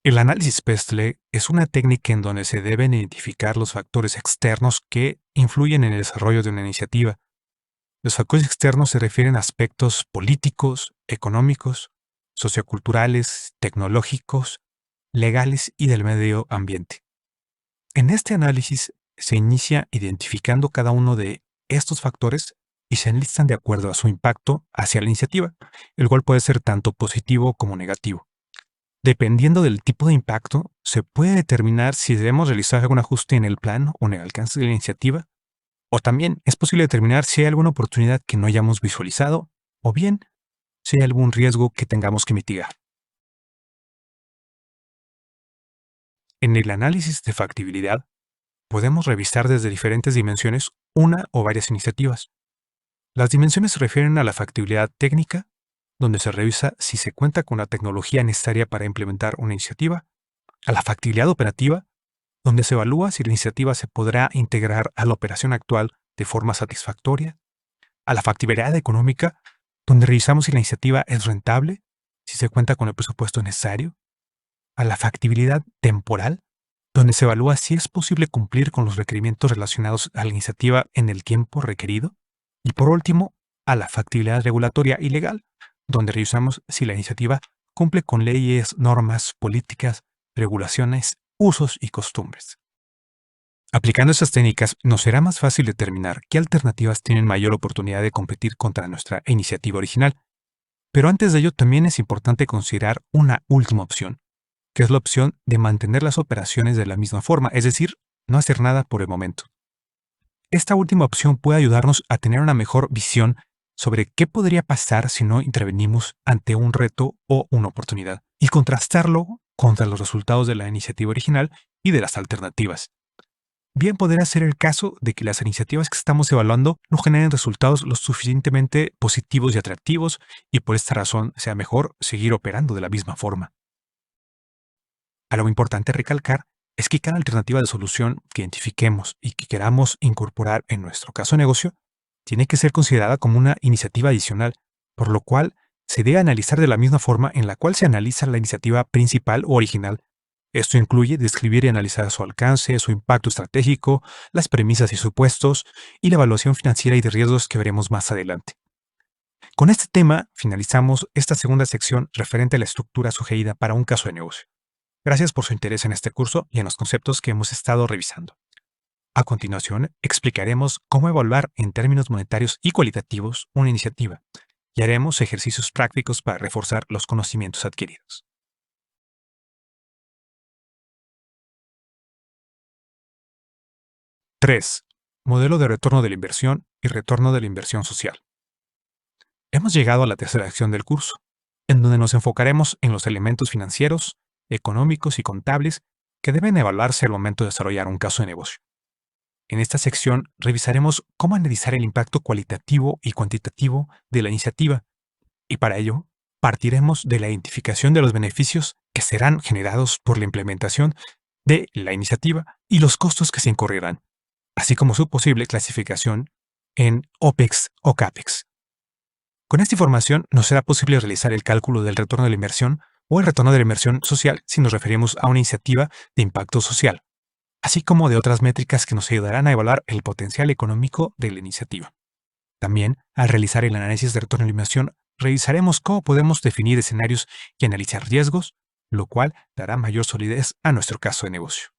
El análisis PESTLE es una técnica en donde se deben identificar los factores externos que influyen en el desarrollo de una iniciativa. Los factores externos se refieren a aspectos políticos, económicos, socioculturales, tecnológicos, legales y del medio ambiente. En este análisis se inicia identificando cada uno de estos factores y se enlistan de acuerdo a su impacto hacia la iniciativa, el cual puede ser tanto positivo como negativo. Dependiendo del tipo de impacto, se puede determinar si debemos realizar algún ajuste en el plan o en el alcance de la iniciativa, o también es posible determinar si hay alguna oportunidad que no hayamos visualizado, o bien si hay algún riesgo que tengamos que mitigar. En el análisis de factibilidad, podemos revisar desde diferentes dimensiones una o varias iniciativas. Las dimensiones se refieren a la factibilidad técnica, donde se revisa si se cuenta con la tecnología necesaria para implementar una iniciativa, a la factibilidad operativa, donde se evalúa si la iniciativa se podrá integrar a la operación actual de forma satisfactoria, a la factibilidad económica, donde revisamos si la iniciativa es rentable, si se cuenta con el presupuesto necesario, a la factibilidad temporal, donde se evalúa si es posible cumplir con los requerimientos relacionados a la iniciativa en el tiempo requerido, y por último, a la factibilidad regulatoria y legal, donde revisamos si la iniciativa cumple con leyes, normas, políticas, regulaciones, usos y costumbres. Aplicando estas técnicas, nos será más fácil determinar qué alternativas tienen mayor oportunidad de competir contra nuestra iniciativa original. Pero antes de ello, también es importante considerar una última opción, que es la opción de mantener las operaciones de la misma forma, es decir, no hacer nada por el momento. Esta última opción puede ayudarnos a tener una mejor visión sobre qué podría pasar si no intervenimos ante un reto o una oportunidad, y contrastarlo contra los resultados de la iniciativa original y de las alternativas. Bien podría ser el caso de que las iniciativas que estamos evaluando no generen resultados lo suficientemente positivos y atractivos, y por esta razón sea mejor seguir operando de la misma forma. Algo importante recalcar es que cada alternativa de solución que identifiquemos y que queramos incorporar en nuestro caso de negocio tiene que ser considerada como una iniciativa adicional, por lo cual se debe analizar de la misma forma en la cual se analiza la iniciativa principal o original. Esto incluye describir y analizar su alcance, su impacto estratégico, las premisas y supuestos, y la evaluación financiera y de riesgos que veremos más adelante. Con este tema finalizamos esta segunda sección referente a la estructura sugerida para un caso de negocio. Gracias por su interés en este curso y en los conceptos que hemos estado revisando. A continuación, explicaremos cómo evaluar en términos monetarios y cualitativos una iniciativa y haremos ejercicios prácticos para reforzar los conocimientos adquiridos. 3. Modelo de retorno de la inversión y retorno de la inversión social. Hemos llegado a la tercera sección del curso, en donde nos enfocaremos en los elementos financieros, económicos y contables que deben evaluarse al momento de desarrollar un caso de negocio. En esta sección revisaremos cómo analizar el impacto cualitativo y cuantitativo de la iniciativa, y para ello partiremos de la identificación de los beneficios que serán generados por la implementación de la iniciativa y los costos que se incurrirán, así como su posible clasificación en OPEX o CAPEX. Con esta información nos será posible realizar el cálculo del retorno de la inversión o el retorno de la inversión social si nos referimos a una iniciativa de impacto social, así como de otras métricas que nos ayudarán a evaluar el potencial económico de la iniciativa. También, al realizar el análisis de retorno de la inversión, revisaremos cómo podemos definir escenarios y analizar riesgos, lo cual dará mayor solidez a nuestro caso de negocio.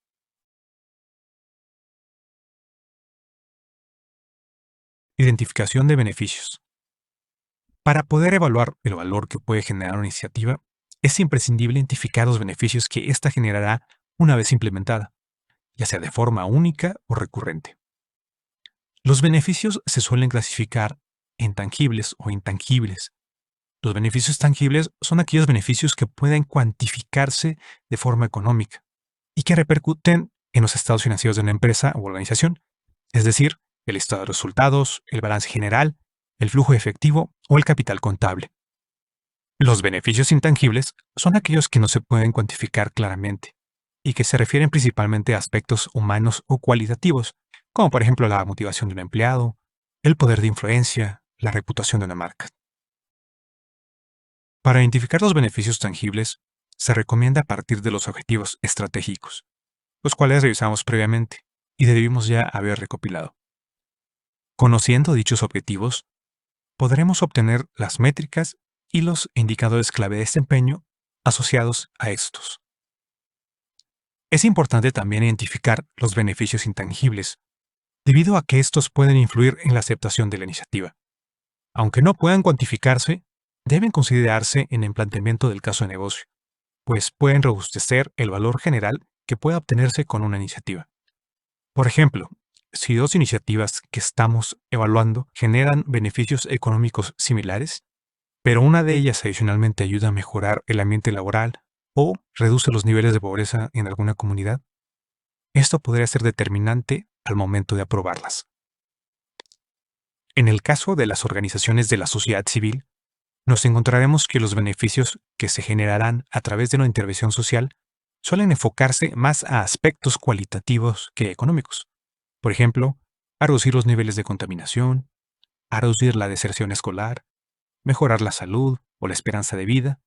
Identificación de beneficios. Para poder evaluar el valor que puede generar una iniciativa, es imprescindible identificar los beneficios que ésta generará una vez implementada, ya sea de forma única o recurrente. Los beneficios se suelen clasificar en tangibles o intangibles. Los beneficios tangibles son aquellos beneficios que pueden cuantificarse de forma económica y que repercuten en los estados financieros de una empresa u organización, es decir, el estado de resultados, el balance general, el flujo efectivo o el capital contable. Los beneficios intangibles son aquellos que no se pueden cuantificar claramente y que se refieren principalmente a aspectos humanos o cualitativos, como por ejemplo la motivación de un empleado, el poder de influencia, la reputación de una marca. Para identificar los beneficios tangibles, se recomienda partir de los objetivos estratégicos, los cuales revisamos previamente y debimos ya haber recopilado. Conociendo dichos objetivos, podremos obtener las métricas y los indicadores clave de desempeño asociados a estos. Es importante también identificar los beneficios intangibles, debido a que estos pueden influir en la aceptación de la iniciativa. Aunque no puedan cuantificarse, deben considerarse en el planteamiento del caso de negocio, pues pueden robustecer el valor general que pueda obtenerse con una iniciativa. Por ejemplo, si dos iniciativas que estamos evaluando generan beneficios económicos similares, pero una de ellas adicionalmente ayuda a mejorar el ambiente laboral o reduce los niveles de pobreza en alguna comunidad, esto podría ser determinante al momento de aprobarlas. En el caso de las organizaciones de la sociedad civil, nos encontraremos que los beneficios que se generarán a través de una intervención social suelen enfocarse más a aspectos cualitativos que económicos. Por ejemplo, a reducir los niveles de contaminación, a reducir la deserción escolar, mejorar la salud o la esperanza de vida.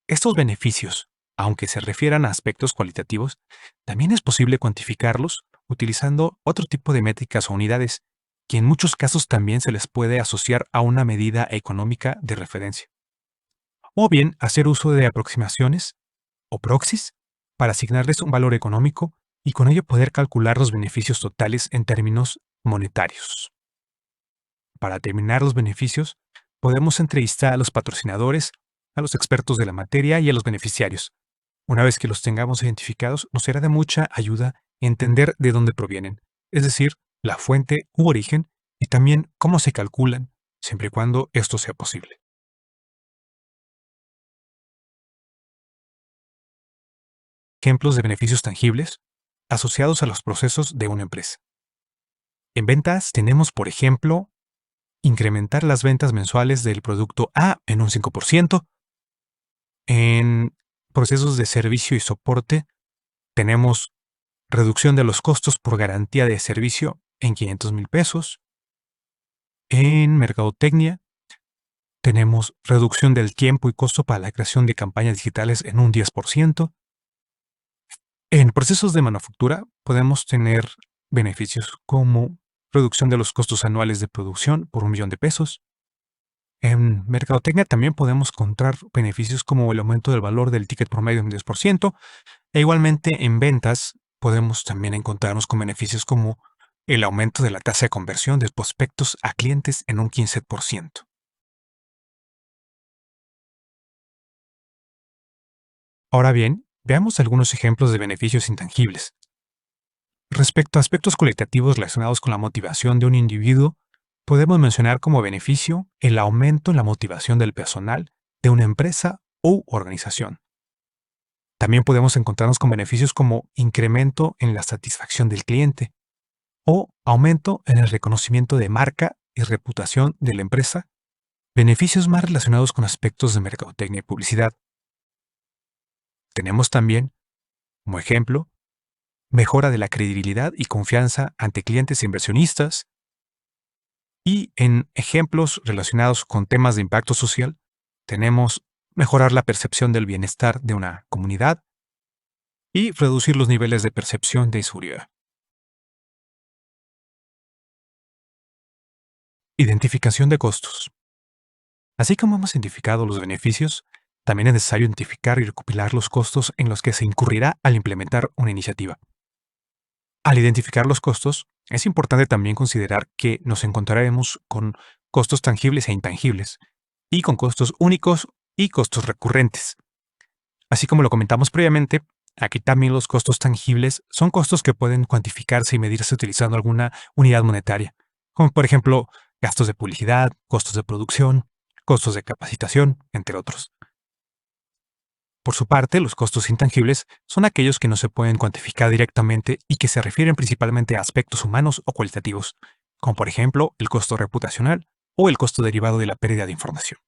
Estos beneficios, aunque se refieran a aspectos cualitativos, también es posible cuantificarlos utilizando otro tipo de métricas o unidades, que en muchos casos también se les puede asociar a una medida económica de referencia. O bien hacer uso de aproximaciones o proxies para asignarles un valor económico y con ello poder calcular los beneficios totales en términos monetarios. Para determinar los beneficios, podemos entrevistar a los patrocinadores, a los expertos de la materia y a los beneficiarios. Una vez que los tengamos identificados, nos será de mucha ayuda entender de dónde provienen, es decir, la fuente u origen y también cómo se calculan, siempre y cuando esto sea posible. Ejemplos de beneficios tangibles asociados a los procesos de una empresa. En ventas tenemos, por ejemplo, incrementar las ventas mensuales del producto A en un 5%. En procesos de servicio y soporte tenemos reducción de los costos por garantía de servicio en 500,000 pesos. En mercadotecnia tenemos reducción del tiempo y costo para la creación de campañas digitales en un 10%. En procesos de manufactura podemos tener beneficios como reducción de los costos anuales de producción por 1 millón de pesos. En mercadotecnia también podemos encontrar beneficios como el aumento del valor del ticket promedio en un 10%, e igualmente en ventas podemos también encontrarnos con beneficios como el aumento de la tasa de conversión de prospectos a clientes en un 15%. Ahora bien, veamos algunos ejemplos de beneficios intangibles. Respecto a aspectos cualitativos relacionados con la motivación de un individuo, podemos mencionar como beneficio el aumento en la motivación del personal de una empresa u organización. También podemos encontrarnos con beneficios como incremento en la satisfacción del cliente o aumento en el reconocimiento de marca y reputación de la empresa, beneficios más relacionados con aspectos de mercadotecnia y publicidad. Tenemos también, como ejemplo, mejora de la credibilidad y confianza ante clientes e inversionistas, y en ejemplos relacionados con temas de impacto social, tenemos mejorar la percepción del bienestar de una comunidad y reducir los niveles de percepción de inseguridad. Identificación de costos. Así como hemos identificado los beneficios, también es necesario identificar y recopilar los costos en los que se incurrirá al implementar una iniciativa. Al identificar los costos, es importante también considerar que nos encontraremos con costos tangibles e intangibles, y con costos únicos y costos recurrentes. Así como lo comentamos previamente, aquí también los costos tangibles son costos que pueden cuantificarse y medirse utilizando alguna unidad monetaria, como por ejemplo gastos de publicidad, costos de producción, costos de capacitación, entre otros. Por su parte, los costos intangibles son aquellos que no se pueden cuantificar directamente y que se refieren principalmente a aspectos humanos o cualitativos, como por ejemplo el costo reputacional o el costo derivado de la pérdida de información.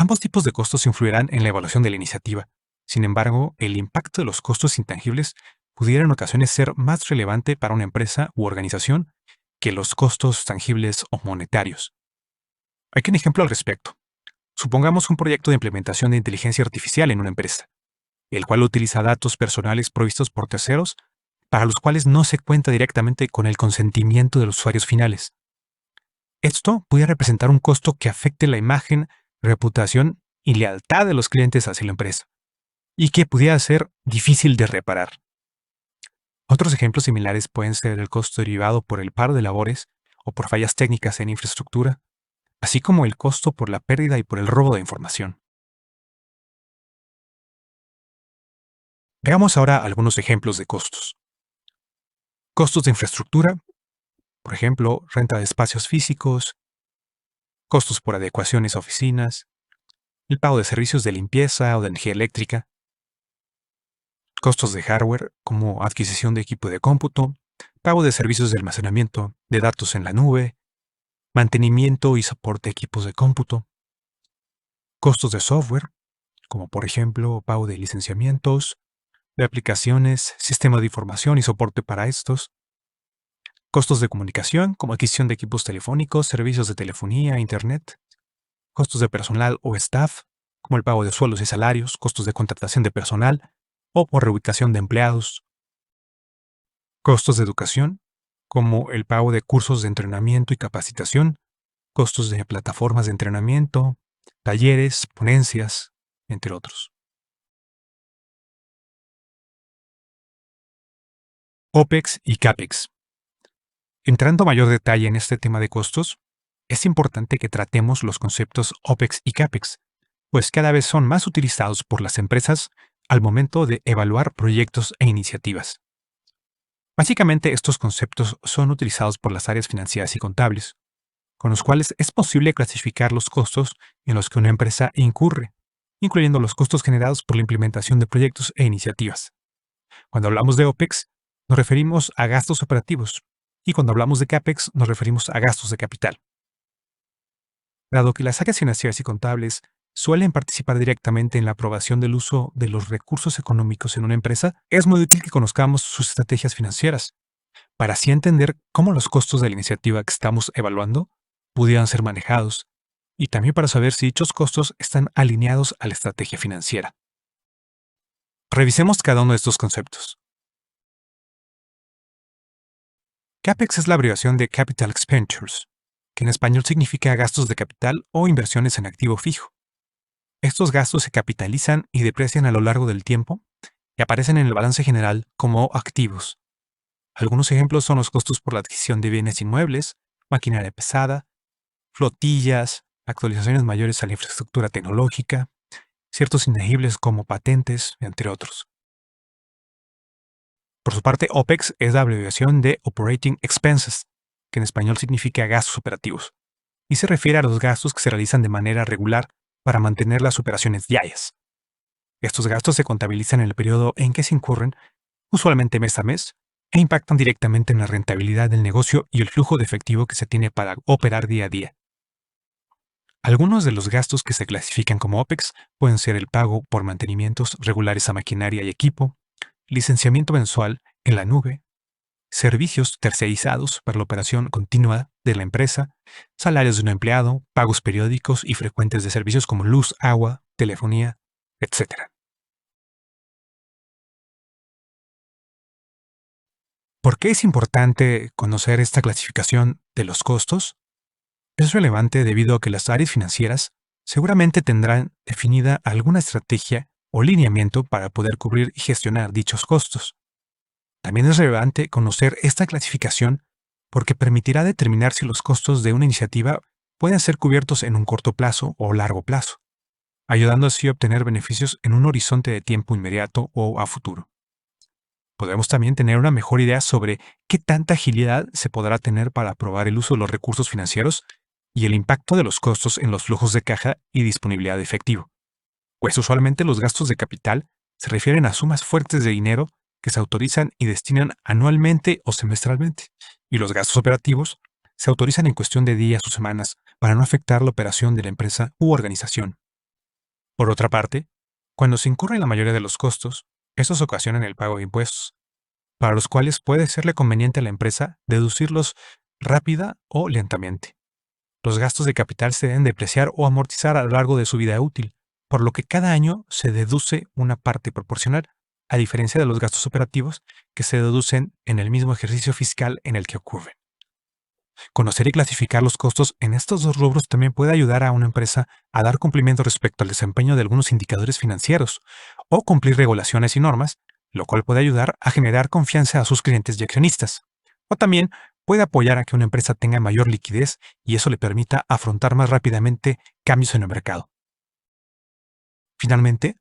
Ambos tipos de costos influirán en la evaluación de la iniciativa. Sin embargo, el impacto de los costos intangibles pudiera en ocasiones ser más relevante para una empresa u organización que los costos tangibles o monetarios. Hay un ejemplo al respecto. Supongamos un proyecto de implementación de inteligencia artificial en una empresa, el cual utiliza datos personales provistos por terceros, para los cuales no se cuenta directamente con el consentimiento de los usuarios finales. Esto puede representar un costo que afecte la imagen, reputación y lealtad de los clientes hacia la empresa, y que pudiera ser difícil de reparar. Otros ejemplos similares pueden ser el costo derivado por el paro de labores o por fallas técnicas en infraestructura, así como el costo por la pérdida y por el robo de información. Veamos ahora algunos ejemplos de costos. Costos de infraestructura, por ejemplo, renta de espacios físicos, costos por adecuaciones a oficinas, el pago de servicios de limpieza o de energía eléctrica, costos de hardware como adquisición de equipo de cómputo, pago de servicios de almacenamiento de datos en la nube, mantenimiento y soporte de equipos de cómputo, costos de software, como por ejemplo pago de licenciamientos, de aplicaciones, sistema de información y soporte para estos, costos de comunicación, como adquisición de equipos telefónicos, servicios de telefonía, internet, costos de personal o staff, como el pago de sueldos y salarios, costos de contratación de personal o por reubicación de empleados, costos de educación, como el pago de cursos de entrenamiento y capacitación, costos de plataformas de entrenamiento, talleres, ponencias, entre otros. OPEX y CAPEX. Entrando a mayor detalle en este tema de costos, es importante que tratemos los conceptos OPEX y CAPEX, pues cada vez son más utilizados por las empresas al momento de evaluar proyectos e iniciativas. Básicamente, estos conceptos son utilizados por las áreas financieras y contables, con los cuales es posible clasificar los costos en los que una empresa incurre, incluyendo los costos generados por la implementación de proyectos e iniciativas. Cuando hablamos de OPEX, nos referimos a gastos operativos, y cuando hablamos de CAPEX, nos referimos a gastos de capital. Dado que las áreas financieras y contables suelen participar directamente en la aprobación del uso de los recursos económicos en una empresa, es muy útil que conozcamos sus estrategias financieras, para así entender cómo los costos de la iniciativa que estamos evaluando pudieran ser manejados, y también para saber si dichos costos están alineados a la estrategia financiera. Revisemos cada uno de estos conceptos. CAPEX es la abreviación de Capital Expenditures, que en español significa gastos de capital o inversiones en activo fijo. Estos gastos se capitalizan y deprecian a lo largo del tiempo y aparecen en el balance general como activos. Algunos ejemplos son los costos por la adquisición de bienes inmuebles, maquinaria pesada, flotillas, actualizaciones mayores a la infraestructura tecnológica, ciertos intangibles como patentes, entre otros. Por su parte, OPEX es la abreviación de Operating Expenses, que en español significa gastos operativos, y se refiere a los gastos que se realizan de manera regular para mantener las operaciones diarias. Estos gastos se contabilizan en el periodo en que se incurren, usualmente mes a mes, e impactan directamente en la rentabilidad del negocio y el flujo de efectivo que se tiene para operar día a día. Algunos de los gastos que se clasifican como OPEX pueden ser el pago por mantenimientos regulares a maquinaria y equipo, licenciamiento mensual en la nube, servicios tercerizados para la operación continua de la empresa, salarios de un empleado, pagos periódicos y frecuentes de servicios como luz, agua, telefonía, etc. ¿Por qué es importante conocer esta clasificación de los costos? Es relevante debido a que las áreas financieras seguramente tendrán definida alguna estrategia o lineamiento para poder cubrir y gestionar dichos costos. También es relevante conocer esta clasificación porque permitirá determinar si los costos de una iniciativa pueden ser cubiertos en un corto plazo o largo plazo, ayudando así a obtener beneficios en un horizonte de tiempo inmediato o a futuro. Podemos también tener una mejor idea sobre qué tanta agilidad se podrá tener para aprobar el uso de los recursos financieros y el impacto de los costos en los flujos de caja y disponibilidad de efectivo, pues usualmente los gastos de capital se refieren a sumas fuertes de dinero que se autorizan y destinan anualmente o semestralmente, y los gastos operativos se autorizan en cuestión de días o semanas para no afectar la operación de la empresa u organización. Por otra parte, cuando se incurren la mayoría de los costos, estos ocasionan el pago de impuestos, para los cuales puede serle conveniente a la empresa deducirlos rápida o lentamente. Los gastos de capital se deben depreciar o amortizar a lo largo de su vida útil, por lo que cada año se deduce una parte proporcional, a diferencia de los gastos operativos que se deducen en el mismo ejercicio fiscal en el que ocurren. Conocer y clasificar los costos en estos dos rubros también puede ayudar a una empresa a dar cumplimiento respecto al desempeño de algunos indicadores financieros o cumplir regulaciones y normas, lo cual puede ayudar a generar confianza a sus clientes y accionistas. O también puede apoyar a que una empresa tenga mayor liquidez y eso le permita afrontar más rápidamente cambios en el mercado. Finalmente,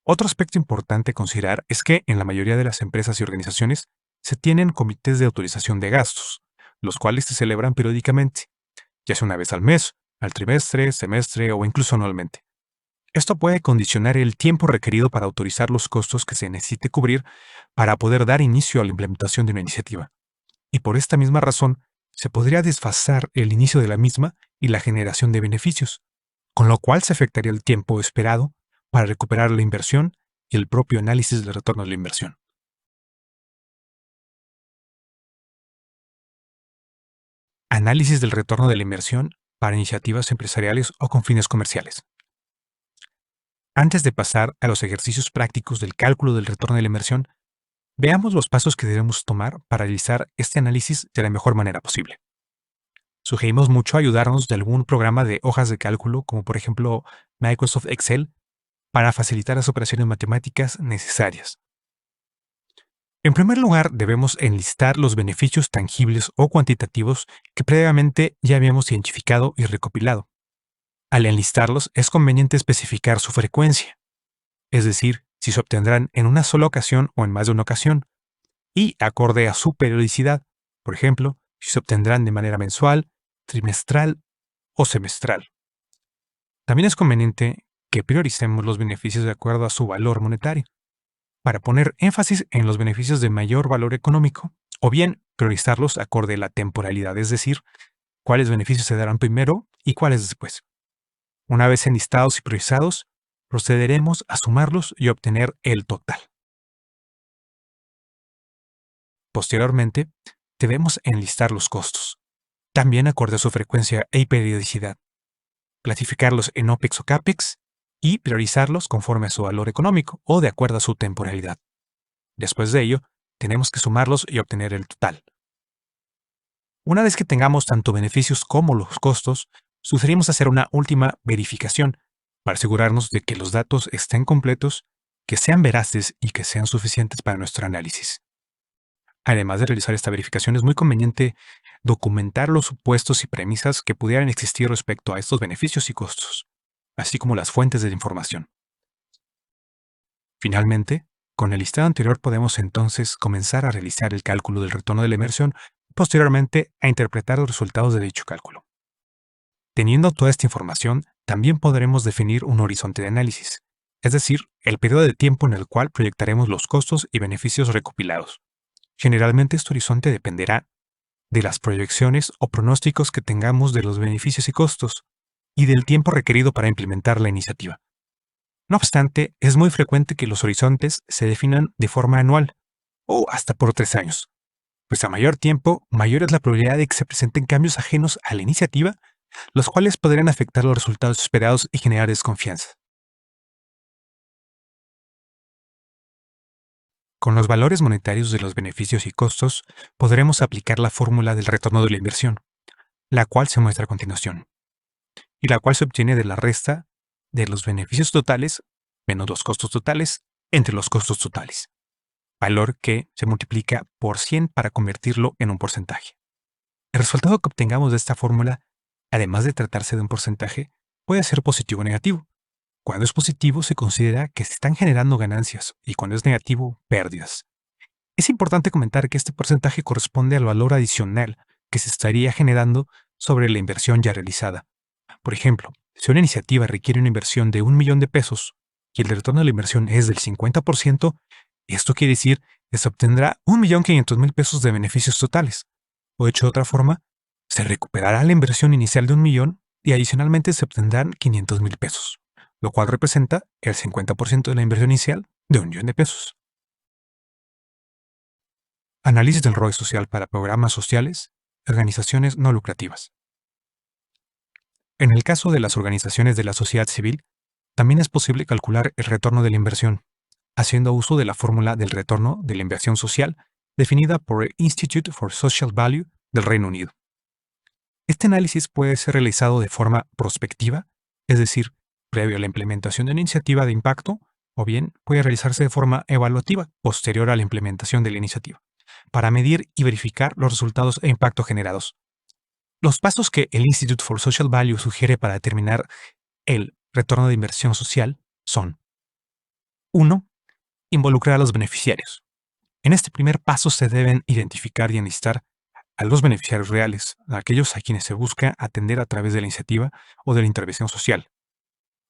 otro aspecto importante a considerar es que en la mayoría de las empresas y organizaciones se tienen comités de autorización de gastos, los cuales se celebran periódicamente, ya sea una vez al mes, al trimestre, semestre o incluso anualmente. Esto puede condicionar el tiempo requerido para autorizar los costos que se necesite cubrir para poder dar inicio a la implementación de una iniciativa. Y por esta misma razón, se podría desfasar el inicio de la misma y la generación de beneficios, con lo cual se afectaría el tiempo esperado para recuperar la inversión y el propio análisis del retorno de la inversión. Análisis del retorno de la inversión para iniciativas empresariales o con fines comerciales. Antes de pasar a los ejercicios prácticos del cálculo del retorno de la inversión, veamos los pasos que debemos tomar para realizar este análisis de la mejor manera posible. Sugerimos mucho ayudarnos de algún programa de hojas de cálculo, como por ejemplo Microsoft Excel, para facilitar las operaciones matemáticas necesarias. En primer lugar, debemos enlistar los beneficios tangibles o cuantitativos que previamente ya habíamos identificado y recopilado. Al enlistarlos, es conveniente especificar su frecuencia, es decir, si se obtendrán en una sola ocasión o en más de una ocasión, y acorde a su periodicidad, por ejemplo, si se obtendrán de manera mensual, trimestral o semestral. También es conveniente que prioricemos los beneficios de acuerdo a su valor monetario, para poner énfasis en los beneficios de mayor valor económico, o bien priorizarlos acorde a la temporalidad, es decir, cuáles beneficios se darán primero y cuáles después. Una vez enlistados y priorizados, procederemos a sumarlos y obtener el total. Posteriormente, debemos enlistar los costos, también acorde a su frecuencia y periodicidad, clasificarlos en OPEX o CAPEX y priorizarlos conforme a su valor económico o de acuerdo a su temporalidad. Después de ello, tenemos que sumarlos y obtener el total. Una vez que tengamos tanto beneficios como los costos, sugerimos hacer una última verificación para asegurarnos de que los datos estén completos, que sean veraces y que sean suficientes para nuestro análisis. Además de realizar esta verificación, es muy conveniente documentar los supuestos y premisas que pudieran existir respecto a estos beneficios y costos, así como las fuentes de información. Finalmente, con el listado anterior podemos entonces comenzar a realizar el cálculo del retorno de la inversión y posteriormente a interpretar los resultados de dicho cálculo. Teniendo toda esta información, también podremos definir un horizonte de análisis, es decir, el periodo de tiempo en el cual proyectaremos los costos y beneficios recopilados. Generalmente este horizonte dependerá de las proyecciones o pronósticos que tengamos de los beneficios y costos, y del tiempo requerido para implementar la iniciativa. No obstante, es muy frecuente que los horizontes se definan de forma anual, o hasta por 3 años, pues a mayor tiempo, mayor es la probabilidad de que se presenten cambios ajenos a la iniciativa, los cuales podrían afectar los resultados esperados y generar desconfianza. Con los valores monetarios de los beneficios y costos, podremos aplicar la fórmula del retorno de la inversión, la cual se muestra a continuación, y la cual se obtiene de la resta de los beneficios totales menos los costos totales entre los costos totales, valor que se multiplica por 100 para convertirlo en un porcentaje. El resultado que obtengamos de esta fórmula, además de tratarse de un porcentaje, puede ser positivo o negativo. Cuando es positivo, se considera que se están generando ganancias y cuando es negativo, pérdidas. Es importante comentar que este porcentaje corresponde al valor adicional que se estaría generando sobre la inversión ya realizada. Por ejemplo, si una iniciativa requiere una inversión de 1 millón de pesos y el retorno de la inversión es del 50%, esto quiere decir que se obtendrá 1.500.000 pesos de beneficios totales. O dicho de otra forma, se recuperará la inversión inicial de 1 millón y adicionalmente se obtendrán 500.000 pesos, lo cual representa el 50% de la inversión inicial de 1 millón de pesos. Análisis del ROI social para programas sociales y organizaciones no lucrativas. En el caso de las organizaciones de la sociedad civil, también es posible calcular el retorno de la inversión, haciendo uso de la fórmula del retorno de la inversión social definida por el Institute for Social Value del Reino Unido. Este análisis puede ser realizado de forma prospectiva, es decir, previo a la implementación de una iniciativa de impacto, o bien puede realizarse de forma evaluativa, posterior a la implementación de la iniciativa, para medir y verificar los resultados e impacto generados. Los pasos que el Institute for Social Value sugiere para determinar el retorno de inversión social son: 1. Involucrar a los beneficiarios. En este primer paso se deben identificar y enlistar a los beneficiarios reales, a aquellos a quienes se busca atender a través de la iniciativa o de la intervención social.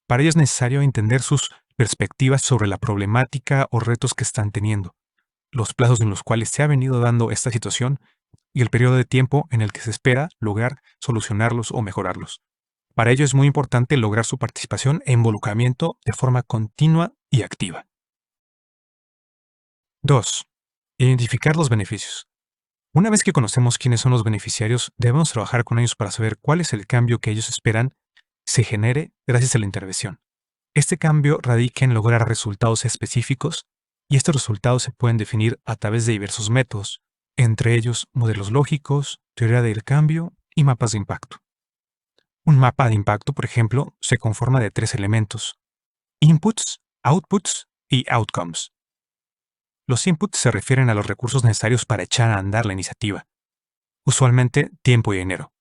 Para ello es necesario entender sus perspectivas sobre la problemática o retos que están teniendo, los plazos en los cuales se ha venido dando esta situación y el periodo de tiempo en el que se espera lograr solucionarlos o mejorarlos. Para ello es muy importante lograr su participación e involucramiento de forma continua y activa. 2. Identificar los beneficios. Una vez que conocemos quiénes son los beneficiarios, debemos trabajar con ellos para saber cuál es el cambio que ellos esperan se genere gracias a la intervención. Este cambio radica en lograr resultados específicos y estos resultados se pueden definir a través de diversos métodos, entre ellos modelos lógicos, teoría del cambio y mapas de impacto. Un mapa de impacto, por ejemplo, se conforma de 3 elementos: inputs, outputs y outcomes. Los inputs se refieren a los recursos necesarios para echar a andar la iniciativa, usualmente tiempo y dinero.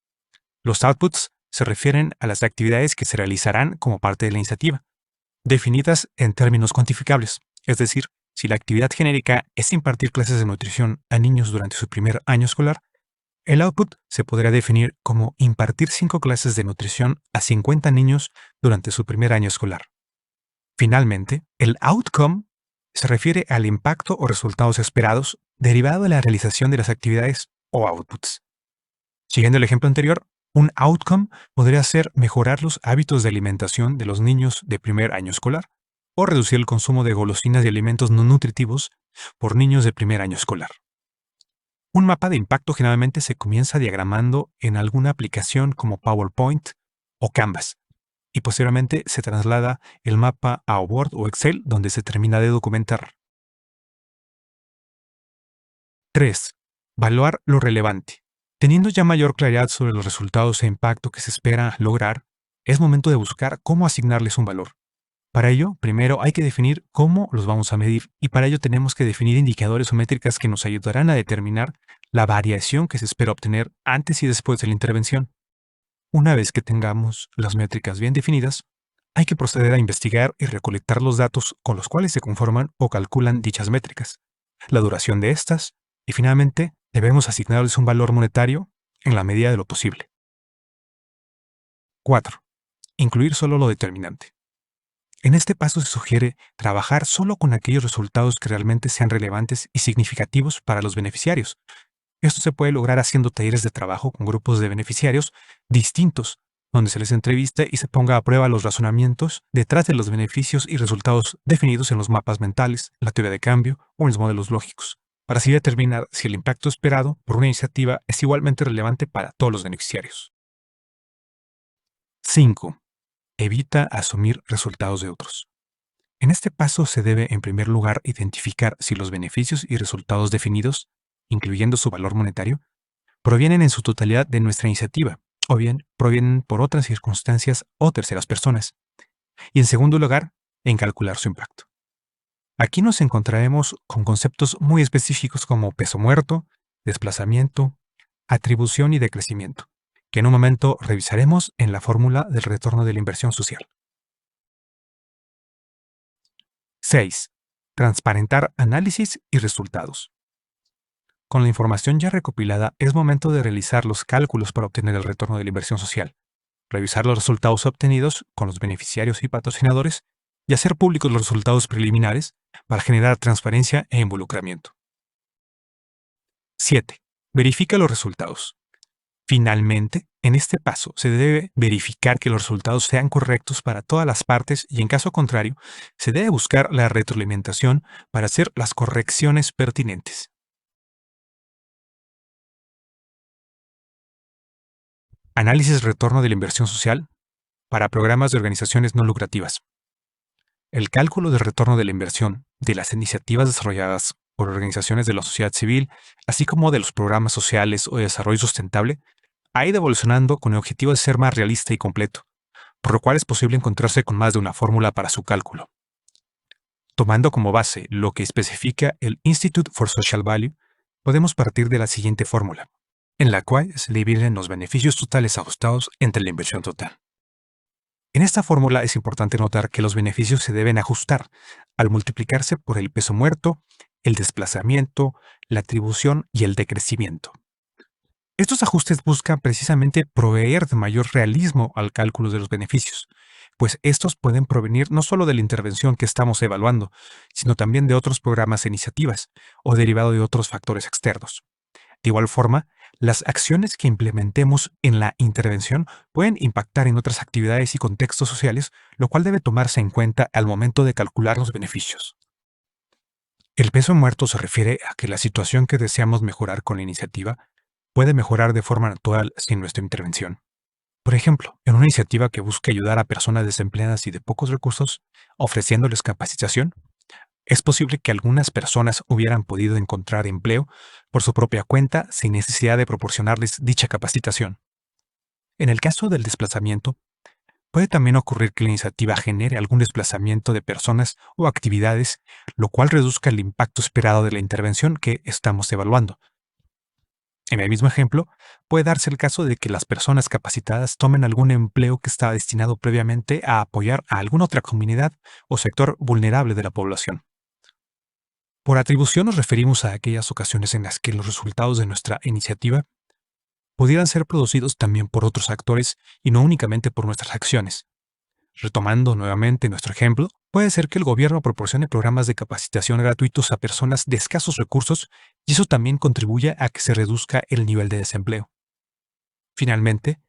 Los outputs se refieren a las actividades que se realizarán como parte de la iniciativa, definidas en términos cuantificables, es decir, si la actividad genérica es impartir clases de nutrición a niños durante su primer año escolar, el output se podrá definir como impartir 5 clases de nutrición a 50 niños durante su primer año escolar. Finalmente, el outcome se refiere al impacto o resultados esperados derivado de la realización de las actividades o outputs. Siguiendo el ejemplo anterior, un outcome podría ser mejorar los hábitos de alimentación de los niños de primer año escolar o reducir el consumo de golosinas y alimentos no nutritivos por niños de primer año escolar. Un mapa de impacto generalmente se comienza diagramando en alguna aplicación como PowerPoint o Canvas, y posteriormente se traslada el mapa a Word o Excel, donde se termina de documentar. 3. Evaluar lo relevante. Teniendo ya mayor claridad sobre los resultados e impacto que se espera lograr, es momento de buscar cómo asignarles un valor. Para ello, primero hay que definir cómo los vamos a medir, y para ello tenemos que definir indicadores o métricas que nos ayudarán a determinar la variación que se espera obtener antes y después de la intervención. Una vez que tengamos las métricas bien definidas, hay que proceder a investigar y recolectar los datos con los cuales se conforman o calculan dichas métricas, la duración de estas, y finalmente debemos asignarles un valor monetario en la medida de lo posible. 4. Incluir solo lo determinante. En este paso se sugiere trabajar solo con aquellos resultados que realmente sean relevantes y significativos para los beneficiarios. Esto se puede lograr haciendo talleres de trabajo con grupos de beneficiarios distintos, donde se les entrevista y se ponga a prueba los razonamientos detrás de los beneficios y resultados definidos en los mapas mentales, la teoría de cambio o en los modelos lógicos, para así determinar si el impacto esperado por una iniciativa es igualmente relevante para todos los beneficiarios. 5. Evita asumir resultados de otros. En este paso se debe, en primer lugar, identificar si los beneficios y resultados definidos, incluyendo su valor monetario, provienen en su totalidad de nuestra iniciativa, o bien provienen por otras circunstancias o terceras personas. Y en segundo lugar, en calcular su impacto. Aquí nos encontraremos con conceptos muy específicos como peso muerto, desplazamiento, atribución y decrecimiento, que en un momento revisaremos en la fórmula del retorno de la inversión social. 6. Transparentar análisis y resultados. Con la información ya recopilada, es momento de realizar los cálculos para obtener el retorno de la inversión social, revisar los resultados obtenidos con los beneficiarios y patrocinadores y hacer públicos los resultados preliminares para generar transparencia e involucramiento. 7. Verifica los resultados. Finalmente, en este paso se debe verificar que los resultados sean correctos para todas las partes y en caso contrario, se debe buscar la retroalimentación para hacer las correcciones pertinentes. Análisis retorno de la inversión social para programas de organizaciones no lucrativas. El cálculo del retorno de la inversión de las iniciativas desarrolladas por organizaciones de la sociedad civil, así como de los programas sociales o de desarrollo sustentable, ha ido evolucionando con el objetivo de ser más realista y completo, por lo cual es posible encontrarse con más de una fórmula para su cálculo. Tomando como base lo que especifica el Institute for Social Value, podemos partir de la siguiente fórmula, en la cual se dividen los beneficios totales ajustados entre la inversión total. En esta fórmula es importante notar que los beneficios se deben ajustar al multiplicarse por el peso muerto, el desplazamiento, la atribución y el decrecimiento. Estos ajustes buscan precisamente proveer de mayor realismo al cálculo de los beneficios, pues estos pueden provenir no solo de la intervención que estamos evaluando, sino también de otros programas e iniciativas, o derivado de otros factores externos. De igual forma, las acciones que implementemos en la intervención pueden impactar en otras actividades y contextos sociales, lo cual debe tomarse en cuenta al momento de calcular los beneficios. El peso muerto se refiere a que la situación que deseamos mejorar con la iniciativa puede mejorar de forma natural sin nuestra intervención. Por ejemplo, en una iniciativa que busque ayudar a personas desempleadas y de pocos recursos, ofreciéndoles capacitación, es posible que algunas personas hubieran podido encontrar empleo por su propia cuenta sin necesidad de proporcionarles dicha capacitación. En el caso del desplazamiento, puede también ocurrir que la iniciativa genere algún desplazamiento de personas o actividades, lo cual reduzca el impacto esperado de la intervención que estamos evaluando. En el mismo ejemplo, puede darse el caso de que las personas capacitadas tomen algún empleo que estaba destinado previamente a apoyar a alguna otra comunidad o sector vulnerable de la población. Por atribución nos referimos a aquellas ocasiones en las que los resultados de nuestra iniciativa pudieran ser producidos también por otros actores y no únicamente por nuestras acciones. Retomando nuevamente nuestro ejemplo, puede ser que el gobierno proporcione programas de capacitación gratuitos a personas de escasos recursos y eso también contribuye a que se reduzca el nivel de desempleo. Finalmente,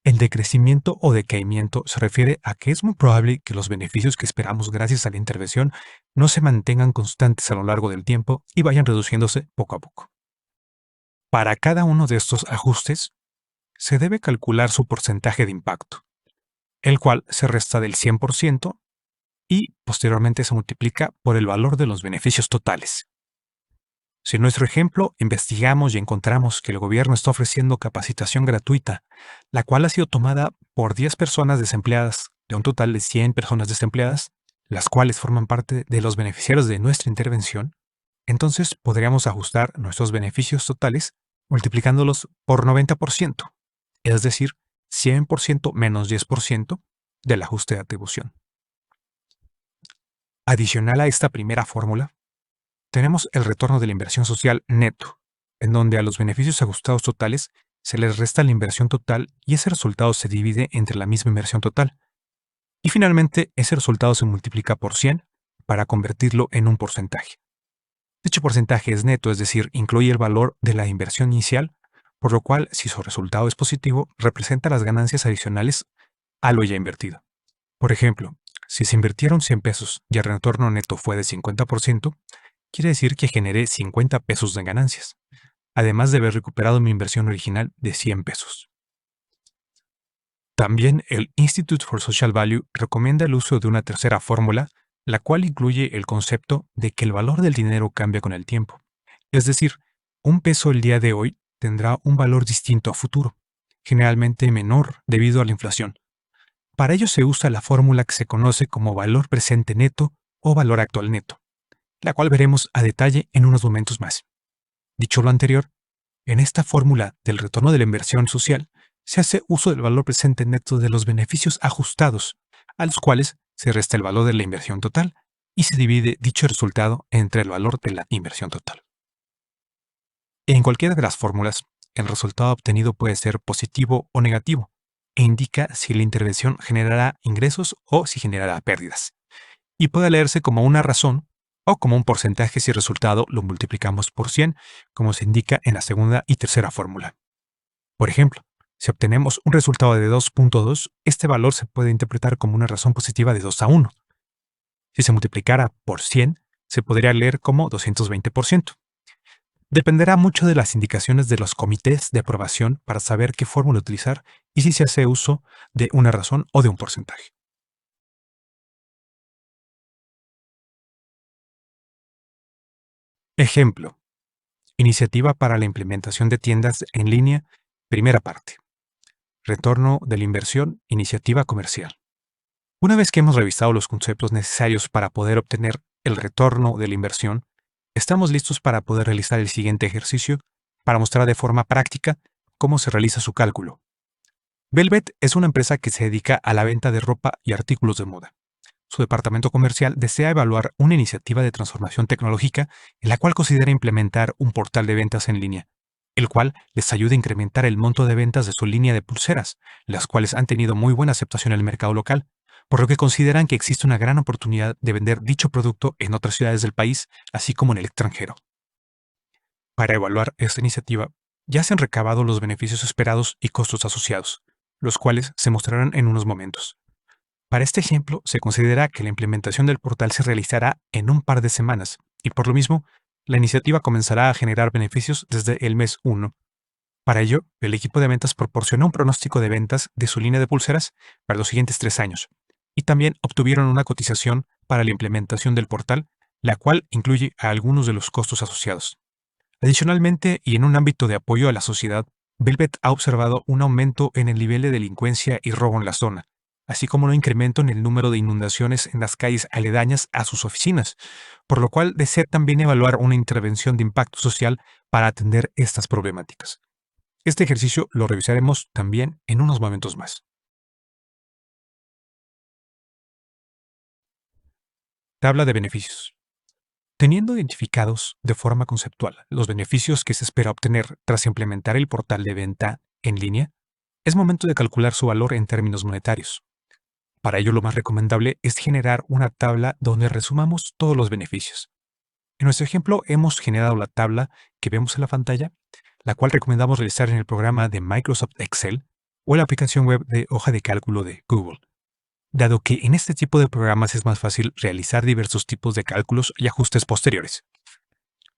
el decrecimiento o decaimiento se refiere a que es muy probable que los beneficios que esperamos gracias a la intervención no se mantengan constantes a lo largo del tiempo y vayan reduciéndose poco a poco. Para cada uno de estos ajustes, se debe calcular su porcentaje de impacto, el cual se resta del 100% y posteriormente se multiplica por el valor de los beneficios totales. Si en nuestro ejemplo investigamos y encontramos que el gobierno está ofreciendo capacitación gratuita, la cual ha sido tomada por 10 personas desempleadas de un total de 100 personas desempleadas, las cuales forman parte de los beneficiarios de nuestra intervención, entonces podríamos ajustar nuestros beneficios totales multiplicándolos por 90%, es decir, 100% menos 10% del ajuste de atribución. Adicional a esta primera fórmula, tenemos el retorno de la inversión social neto, en donde a los beneficios ajustados totales se les resta la inversión total y ese resultado se divide entre la misma inversión total. Y finalmente, ese resultado se multiplica por 100 para convertirlo en un porcentaje. Dicho porcentaje es neto, es decir, incluye el valor de la inversión inicial, por lo cual, si su resultado es positivo, representa las ganancias adicionales a lo ya invertido. Por ejemplo, si se invirtieron 100 pesos y el retorno neto fue de 50%, quiere decir que generé 50 pesos de ganancias, además de haber recuperado mi inversión original de 100 pesos. También el Institute for Social Value recomienda el uso de una tercera fórmula, la cual incluye el concepto de que el valor del dinero cambia con el tiempo. Es decir, un peso el día de hoy tendrá un valor distinto a futuro, generalmente menor debido a la inflación. Para ello se usa la fórmula que se conoce como valor presente neto o valor actual neto, la cual veremos a detalle en unos momentos más. Dicho lo anterior, en esta fórmula del retorno de la inversión social, se hace uso del valor presente neto de los beneficios ajustados, a los cuales se resta el valor de la inversión total y se divide dicho resultado entre el valor de la inversión total. En cualquiera de las fórmulas, el resultado obtenido puede ser positivo o negativo, e indica si la intervención generará ingresos o si generará pérdidas. Y puede leerse como una razón o como un porcentaje si el resultado lo multiplicamos por 100, como se indica en la segunda y tercera fórmula. Por ejemplo, si obtenemos un resultado de 2.2, este valor se puede interpretar como una razón positiva de 2:1. Si se multiplicara por 100, se podría leer como 220%. Dependerá mucho de las indicaciones de los comités de aprobación para saber qué fórmula utilizar y si se hace uso de una razón o de un porcentaje. Ejemplo: iniciativa para la implementación de tiendas en línea, primera parte. Retorno de la inversión, iniciativa comercial. Una vez que hemos revisado los conceptos necesarios para poder obtener el retorno de la inversión, estamos listos para poder realizar el siguiente ejercicio para mostrar de forma práctica cómo se realiza su cálculo. Velvet es una empresa que se dedica a la venta de ropa y artículos de moda. Su departamento comercial desea evaluar una iniciativa de transformación tecnológica en la cual considera implementar un portal de ventas en línea, el cual les ayuda a incrementar el monto de ventas de su línea de pulseras, las cuales han tenido muy buena aceptación en el mercado local, por lo que consideran que existe una gran oportunidad de vender dicho producto en otras ciudades del país, así como en el extranjero. Para evaluar esta iniciativa, ya se han recabado los beneficios esperados y costos asociados, los cuales se mostrarán en unos momentos. Para este ejemplo, se considera que la implementación del portal se realizará en un par de semanas y por lo mismo, la iniciativa comenzará a generar beneficios desde el mes 1. Para ello, el equipo de ventas proporcionó un pronóstico de ventas de su línea de pulseras para los siguientes 3 años y también obtuvieron una cotización para la implementación del portal, la cual incluye a algunos de los costos asociados. Adicionalmente, y en un ámbito de apoyo a la sociedad, Velvet ha observado un aumento en el nivel de delincuencia y robo en la zona, así como un incremento en el número de inundaciones en las calles aledañas a sus oficinas, por lo cual desea también evaluar una intervención de impacto social para atender estas problemáticas. Este ejercicio lo revisaremos también en unos momentos más. Tabla de beneficios. Teniendo identificados de forma conceptual los beneficios que se espera obtener tras implementar el portal de venta en línea, es momento de calcular su valor en términos monetarios. Para ello, lo más recomendable es generar una tabla donde resumamos todos los beneficios. En nuestro ejemplo, hemos generado la tabla que vemos en la pantalla, la cual recomendamos realizar en el programa de Microsoft Excel o en la aplicación web de hoja de cálculo de Google, dado que en este tipo de programas es más fácil realizar diversos tipos de cálculos y ajustes posteriores.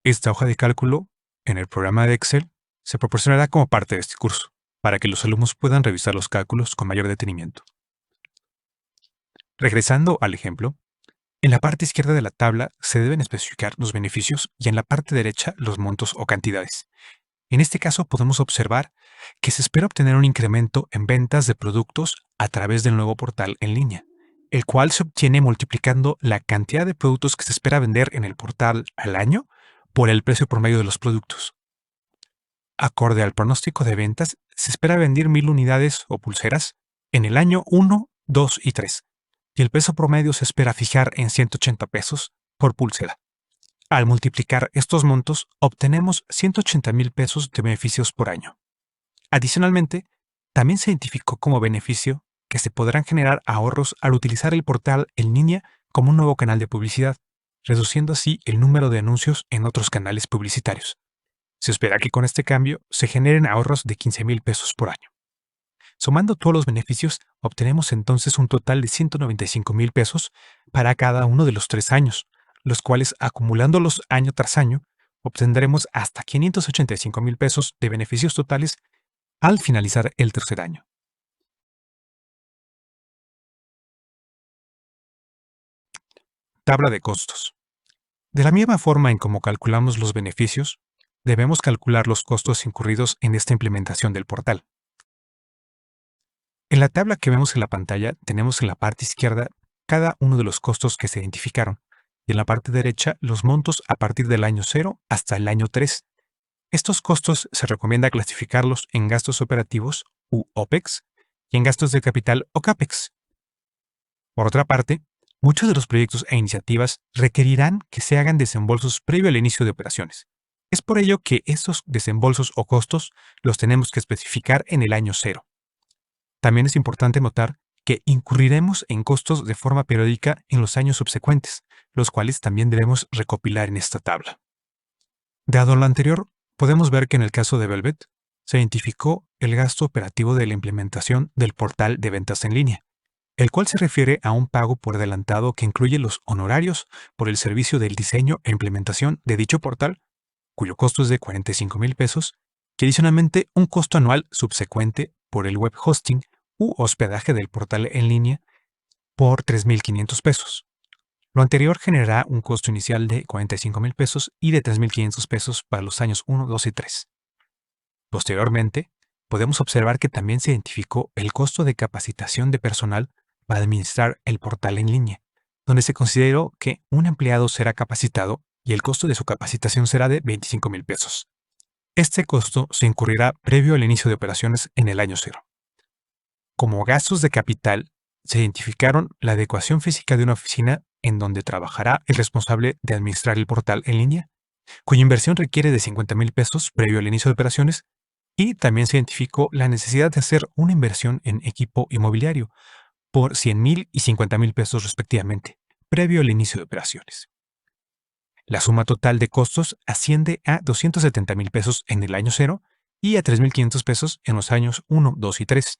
Esta hoja de cálculo, en el programa de Excel, se proporcionará como parte de este curso, para que los alumnos puedan revisar los cálculos con mayor detenimiento. Regresando al ejemplo, en la parte izquierda de la tabla se deben especificar los beneficios y en la parte derecha los montos o cantidades. En este caso podemos observar que se espera obtener un incremento en ventas de productos a través del nuevo portal en línea, el cual se obtiene multiplicando la cantidad de productos que se espera vender en el portal al año por el precio promedio de los productos. Acorde al pronóstico de ventas, se espera vender 1000 unidades o pulseras en el año 1, 2 y 3, y el peso promedio se espera fijar en 180 pesos por pulsera. Al multiplicar estos montos, obtenemos 180,000 pesos de beneficios por año. Adicionalmente, también se identificó como beneficio que se podrán generar ahorros al utilizar el portal en línea como un nuevo canal de publicidad, reduciendo así el número de anuncios en otros canales publicitarios. Se espera que con este cambio se generen ahorros de 15,000 pesos por año. Sumando todos los beneficios, obtenemos entonces un total de 195,000 pesos para cada uno de los 3 años, los cuales acumulándolos año tras año, obtendremos hasta 585,000 pesos de beneficios totales al finalizar el tercer año. Tabla de costos. De la misma forma en cómo calculamos los beneficios, debemos calcular los costos incurridos en esta implementación del portal. En la tabla que vemos en la pantalla tenemos en la parte izquierda cada uno de los costos que se identificaron y en la parte derecha los montos a partir del año 0 hasta el año 3. Estos costos se recomienda clasificarlos en gastos operativos u OPEX y en gastos de capital o CAPEX. Por otra parte, muchos de los proyectos e iniciativas requerirán que se hagan desembolsos previo al inicio de operaciones. Es por ello que estos desembolsos o costos los tenemos que especificar en el año 0. También es importante notar que incurriremos en costos de forma periódica en los años subsecuentes, los cuales también debemos recopilar en esta tabla. Dado lo anterior, podemos ver que en el caso de Velvet, se identificó el gasto operativo de la implementación del portal de ventas en línea, el cual se refiere a un pago por adelantado que incluye los honorarios por el servicio del diseño e implementación de dicho portal, cuyo costo es de 45,000 pesos, y adicionalmente un costo anual subsecuente por el web hosting u hospedaje del portal en línea por 3,500 pesos. Lo anterior generará un costo inicial de 45,000 pesos y de 3,500 pesos para los años 1, 2 y 3. Posteriormente, podemos observar que también se identificó el costo de capacitación de personal para administrar el portal en línea, donde se consideró que un empleado será capacitado y el costo de su capacitación será de 25,000 pesos. Este costo se incurrirá previo al inicio de operaciones en el año 0. Como gastos de capital, se identificaron la adecuación física de una oficina en donde trabajará el responsable de administrar el portal en línea, cuya inversión requiere de 50,000 pesos previo al inicio de operaciones, y también se identificó la necesidad de hacer una inversión en equipo inmobiliario por 100,000 y 50,000 pesos respectivamente, previo al inicio de operaciones. La suma total de costos asciende a 270,000 pesos en el año 0 y a 3,500 pesos en los años 1, 2 y 3.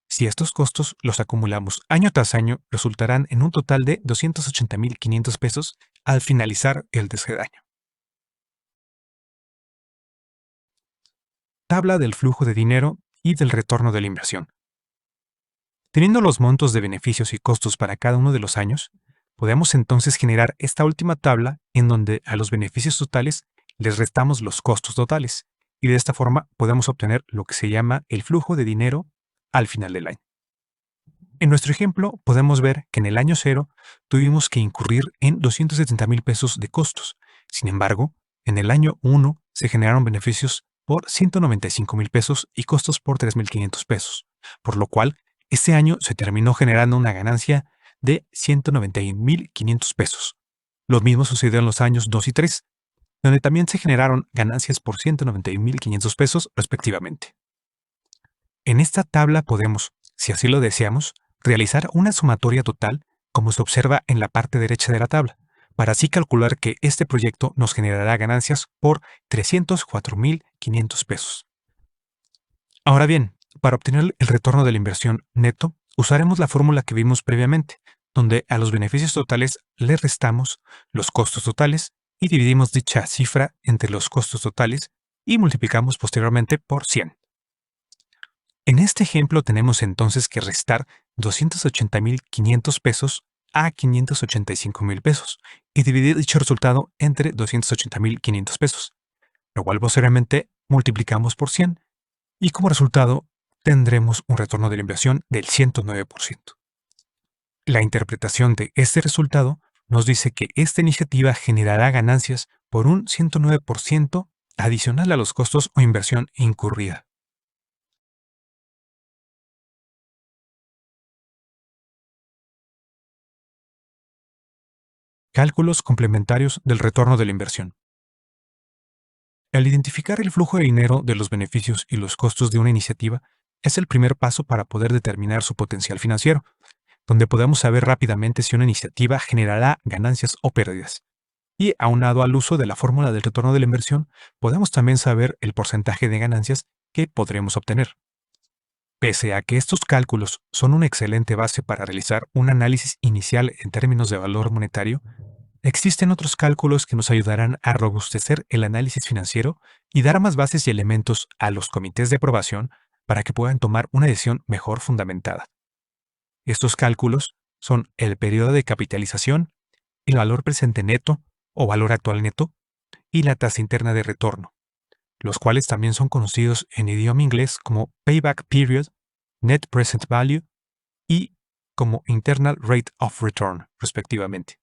Si estos costos los acumulamos año tras año, resultarán en un total de 280,500 pesos al finalizar el tercer año. Tabla del flujo de dinero y del retorno de la inversión. Teniendo los montos de beneficios y costos para cada uno de los años, podemos entonces generar esta última tabla en donde a los beneficios totales les restamos los costos totales y de esta forma podemos obtener lo que se llama el flujo de dinero al final del año. En nuestro ejemplo podemos ver que en el año 0 tuvimos que incurrir en 270,000 pesos de costos. Sin embargo, en el año 1 se generaron beneficios por 195,000 pesos y costos por 3,500 pesos, por lo cual este año se terminó generando una ganancia de 191,500 pesos. Lo mismo sucedió en los años 2 y 3, donde también se generaron ganancias por 191,500 pesos respectivamente. En esta tabla podemos, si así lo deseamos, realizar una sumatoria total como se observa en la parte derecha de la tabla, para así calcular que este proyecto nos generará ganancias por 304,500 pesos. Ahora bien, para obtener el retorno de la inversión neto, usaremos la fórmula que vimos previamente, donde a los beneficios totales le restamos los costos totales y dividimos dicha cifra entre los costos totales y multiplicamos posteriormente por 100. En este ejemplo tenemos entonces que restar 280,500 pesos a 585,000 pesos y dividir dicho resultado entre 280,500 pesos, lo cual posteriormente multiplicamos por 100 y como resultado tendremos un retorno de la inversión del 109%. La interpretación de este resultado nos dice que esta iniciativa generará ganancias por un 109% adicional a los costos o inversión incurrida. Cálculos complementarios del retorno de la inversión. Al identificar el flujo de dinero de los beneficios y los costos de una iniciativa, es el primer paso para poder determinar su potencial financiero, donde podemos saber rápidamente si una iniciativa generará ganancias o pérdidas. Y aunado al uso de la fórmula del retorno de la inversión, podemos también saber el porcentaje de ganancias que podremos obtener. Pese a que estos cálculos son una excelente base para realizar un análisis inicial en términos de valor monetario, existen otros cálculos que nos ayudarán a robustecer el análisis financiero y dar más bases y elementos a los comités de aprobación para que puedan tomar una decisión mejor fundamentada. Estos cálculos son el periodo de capitalización, el valor presente neto o valor actual neto y la tasa interna de retorno, los cuales también son conocidos en idioma inglés como Payback Period, Net Present Value y como Internal Rate of Return, respectivamente.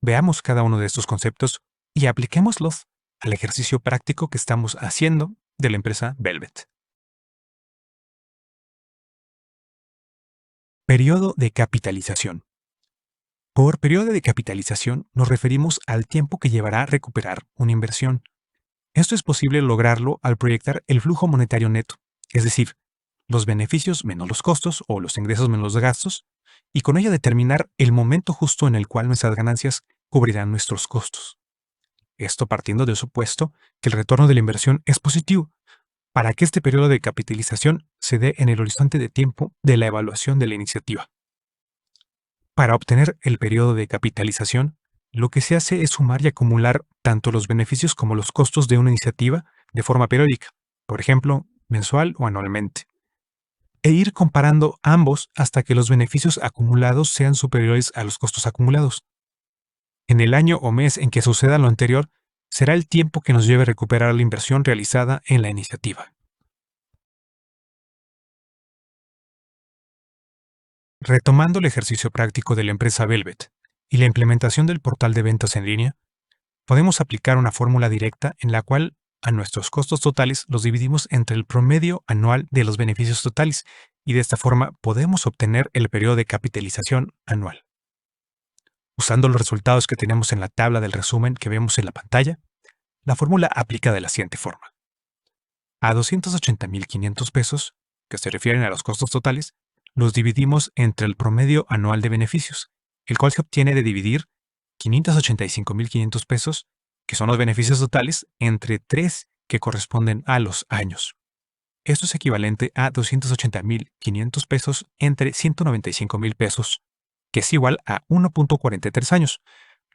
Veamos cada uno de estos conceptos y apliquémoslos al ejercicio práctico que estamos haciendo de la empresa Velvet. Periodo de capitalización. Por periodo de capitalización nos referimos al tiempo que llevará a recuperar una inversión. Esto es posible lograrlo al proyectar el flujo monetario neto, es decir, los beneficios menos los costos o los ingresos menos los gastos, y con ello determinar el momento justo en el cual nuestras ganancias cubrirán nuestros costos. Esto partiendo del supuesto que el retorno de la inversión es positivo, para que este periodo de capitalización se dé en el horizonte de tiempo de la evaluación de la iniciativa. Para obtener el periodo de capitalización, lo que se hace es sumar y acumular tanto los beneficios como los costos de una iniciativa de forma periódica, por ejemplo, mensual o anualmente, e ir comparando ambos hasta que los beneficios acumulados sean superiores a los costos acumulados. En el año o mes en que suceda lo anterior, será el tiempo que nos lleve a recuperar la inversión realizada en la iniciativa. Retomando el ejercicio práctico de la empresa Velvet y la implementación del portal de ventas en línea, podemos aplicar una fórmula directa en la cual a nuestros costos totales los dividimos entre el promedio anual de los beneficios totales y de esta forma podemos obtener el periodo de capitalización anual. Usando los resultados que tenemos en la tabla del resumen que vemos en la pantalla, la fórmula aplica de la siguiente forma. A 280,500 pesos, que se refieren a los costos totales, los dividimos entre el promedio anual de beneficios, el cual se obtiene de dividir 585,500 pesos, que son los beneficios totales, entre 3 que corresponden a los años. Esto es equivalente a 280,500 pesos entre 195,000 pesos, que es igual a 1.43 años,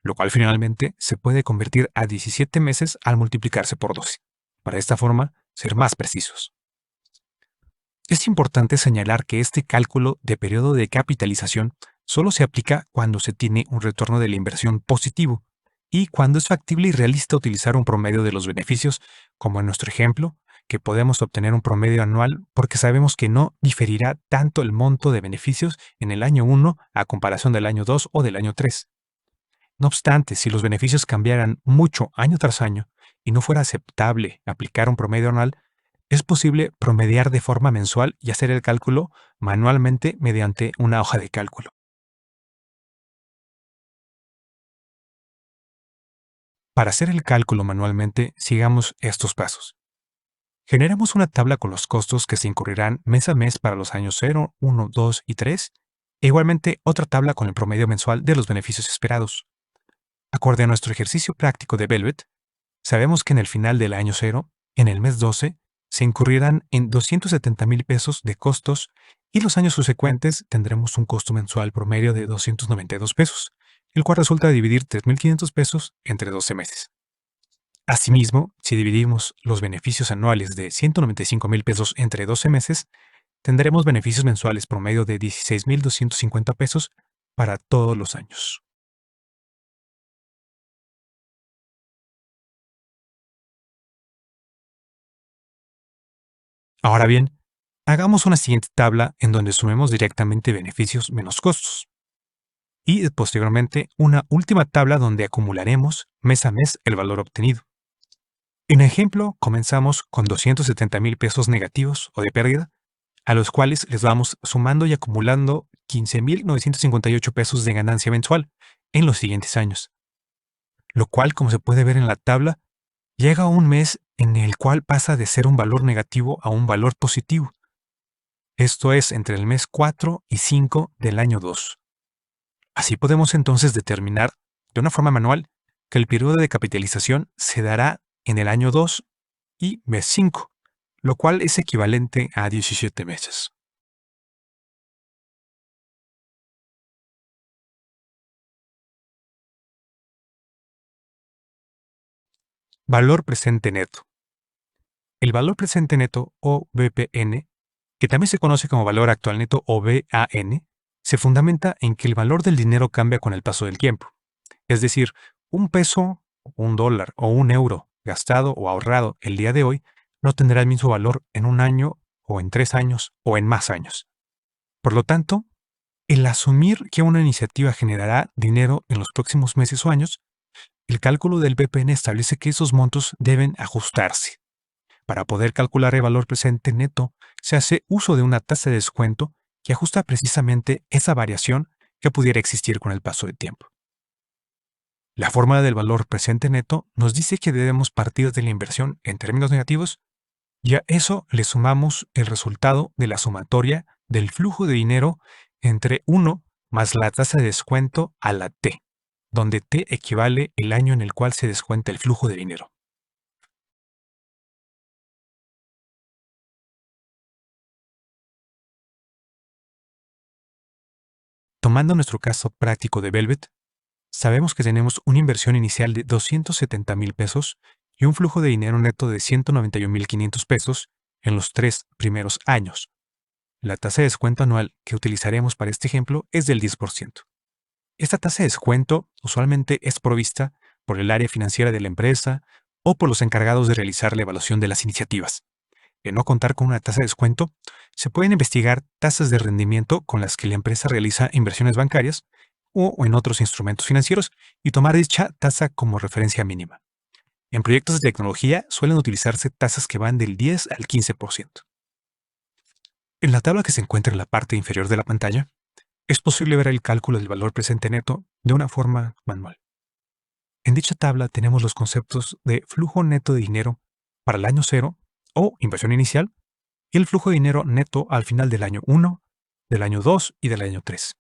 lo cual finalmente se puede convertir a 17 meses al multiplicarse por 12. Para esta forma, ser más precisos. Es importante señalar que este cálculo de periodo de capitalización solo se aplica cuando se tiene un retorno de la inversión positivo y cuando es factible y realista utilizar un promedio de los beneficios, como en nuestro ejemplo, que podemos obtener un promedio anual porque sabemos que no diferirá tanto el monto de beneficios en el año 1 a comparación del año 2 o del año 3. No obstante, si los beneficios cambiaran mucho año tras año y no fuera aceptable aplicar un promedio anual, es posible promediar de forma mensual y hacer el cálculo manualmente mediante una hoja de cálculo. Para hacer el cálculo manualmente, sigamos estos pasos. Generamos una tabla con los costos que se incurrirán mes a mes para los años 0, 1, 2 y 3, e igualmente otra tabla con el promedio mensual de los beneficios esperados. Acorde a nuestro ejercicio práctico de Velvet, sabemos que en el final del año 0, en el mes 12, se incurrirán en 270,000 pesos de costos y los años subsecuentes tendremos un costo mensual promedio de 292 pesos, el cual resulta de dividir 3,500 pesos entre 12 meses. Asimismo, si dividimos los beneficios anuales de 195,000 pesos entre 12 meses, tendremos beneficios mensuales promedio de 16,250 pesos para todos los años. Ahora bien, hagamos una siguiente tabla en donde sumemos directamente beneficios menos costos. Y posteriormente una última tabla donde acumularemos mes a mes el valor obtenido. En ejemplo, comenzamos con 270,000 pesos negativos o de pérdida, a los cuales les vamos sumando y acumulando 15,958 pesos de ganancia mensual en los siguientes años. Lo cual, como se puede ver en la tabla, llega a un mes en el cual pasa de ser un valor negativo a un valor positivo, esto es entre el mes 4 y 5 del año 2. Así podemos entonces determinar de una forma manual que el periodo de capitalización se dará en el año 2 y mes 5, lo cual es equivalente a 17 meses. Valor presente neto. El valor presente neto, o VPN, que también se conoce como valor actual neto o VAN, se fundamenta en que el valor del dinero cambia con el paso del tiempo. Es decir, un peso, un dólar o un euro gastado o ahorrado el día de hoy no tendrá el mismo valor en un año o en 3 años o en más años. Por lo tanto, el asumir que una iniciativa generará dinero en los próximos meses o años, el cálculo del VPN establece que esos montos deben ajustarse. Para poder calcular el valor presente neto, se hace uso de una tasa de descuento que ajusta precisamente esa variación que pudiera existir con el paso del tiempo. La fórmula del valor presente neto nos dice que debemos partir de la inversión en términos negativos y a eso le sumamos el resultado de la sumatoria del flujo de dinero entre 1 más la tasa de descuento a la T, donde T equivale el año en el cual se descuenta el flujo de dinero. Tomando nuestro caso práctico de Velvet, sabemos que tenemos una inversión inicial de 270,000 pesos y un flujo de dinero neto de 191,500 pesos en los 3 primeros años. La tasa de descuento anual que utilizaremos para este ejemplo es del 10%. Esta tasa de descuento usualmente es provista por el área financiera de la empresa o por los encargados de realizar la evaluación de las iniciativas. De no contar con una tasa de descuento, se pueden investigar tasas de rendimiento con las que la empresa realiza inversiones bancarias o en otros instrumentos financieros y tomar dicha tasa como referencia mínima. En proyectos de tecnología suelen utilizarse tasas que van del 10 al 15%. En la tabla que se encuentra en la parte inferior de la pantalla, es posible ver el cálculo del valor presente neto de una forma manual. En dicha tabla tenemos los conceptos de flujo neto de dinero para el año 0 o inversión inicial y el flujo de dinero neto al final del año 1, del año 2 y del año 3.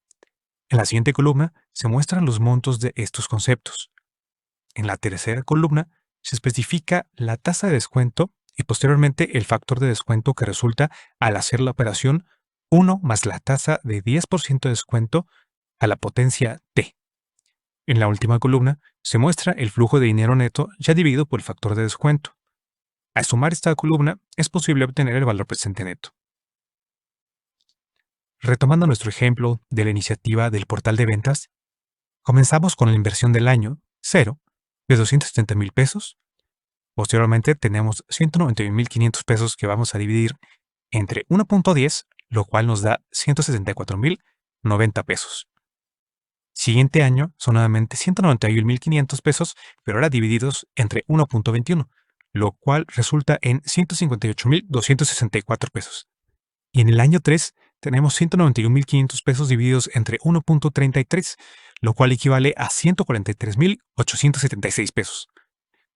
En la siguiente columna se muestran los montos de estos conceptos. En la tercera columna se especifica la tasa de descuento y posteriormente el factor de descuento que resulta al hacer la operación 1 más la tasa de 10% de descuento a la potencia T. En la última columna se muestra el flujo de dinero neto ya dividido por el factor de descuento. Al sumar esta columna es posible obtener el valor presente neto. Retomando nuestro ejemplo de la iniciativa del portal de ventas, comenzamos con la inversión del año 0 de 270,000 pesos. Posteriormente tenemos 191,500 pesos que vamos a dividir entre 1.10, lo cual nos da 164,090 pesos. Siguiente año son nuevamente 191,500 pesos, pero ahora divididos entre 1.21, lo cual resulta en 158,264 pesos. Y en el año 3 tenemos 191,500 pesos divididos entre 1.33, lo cual equivale a 143,876 pesos.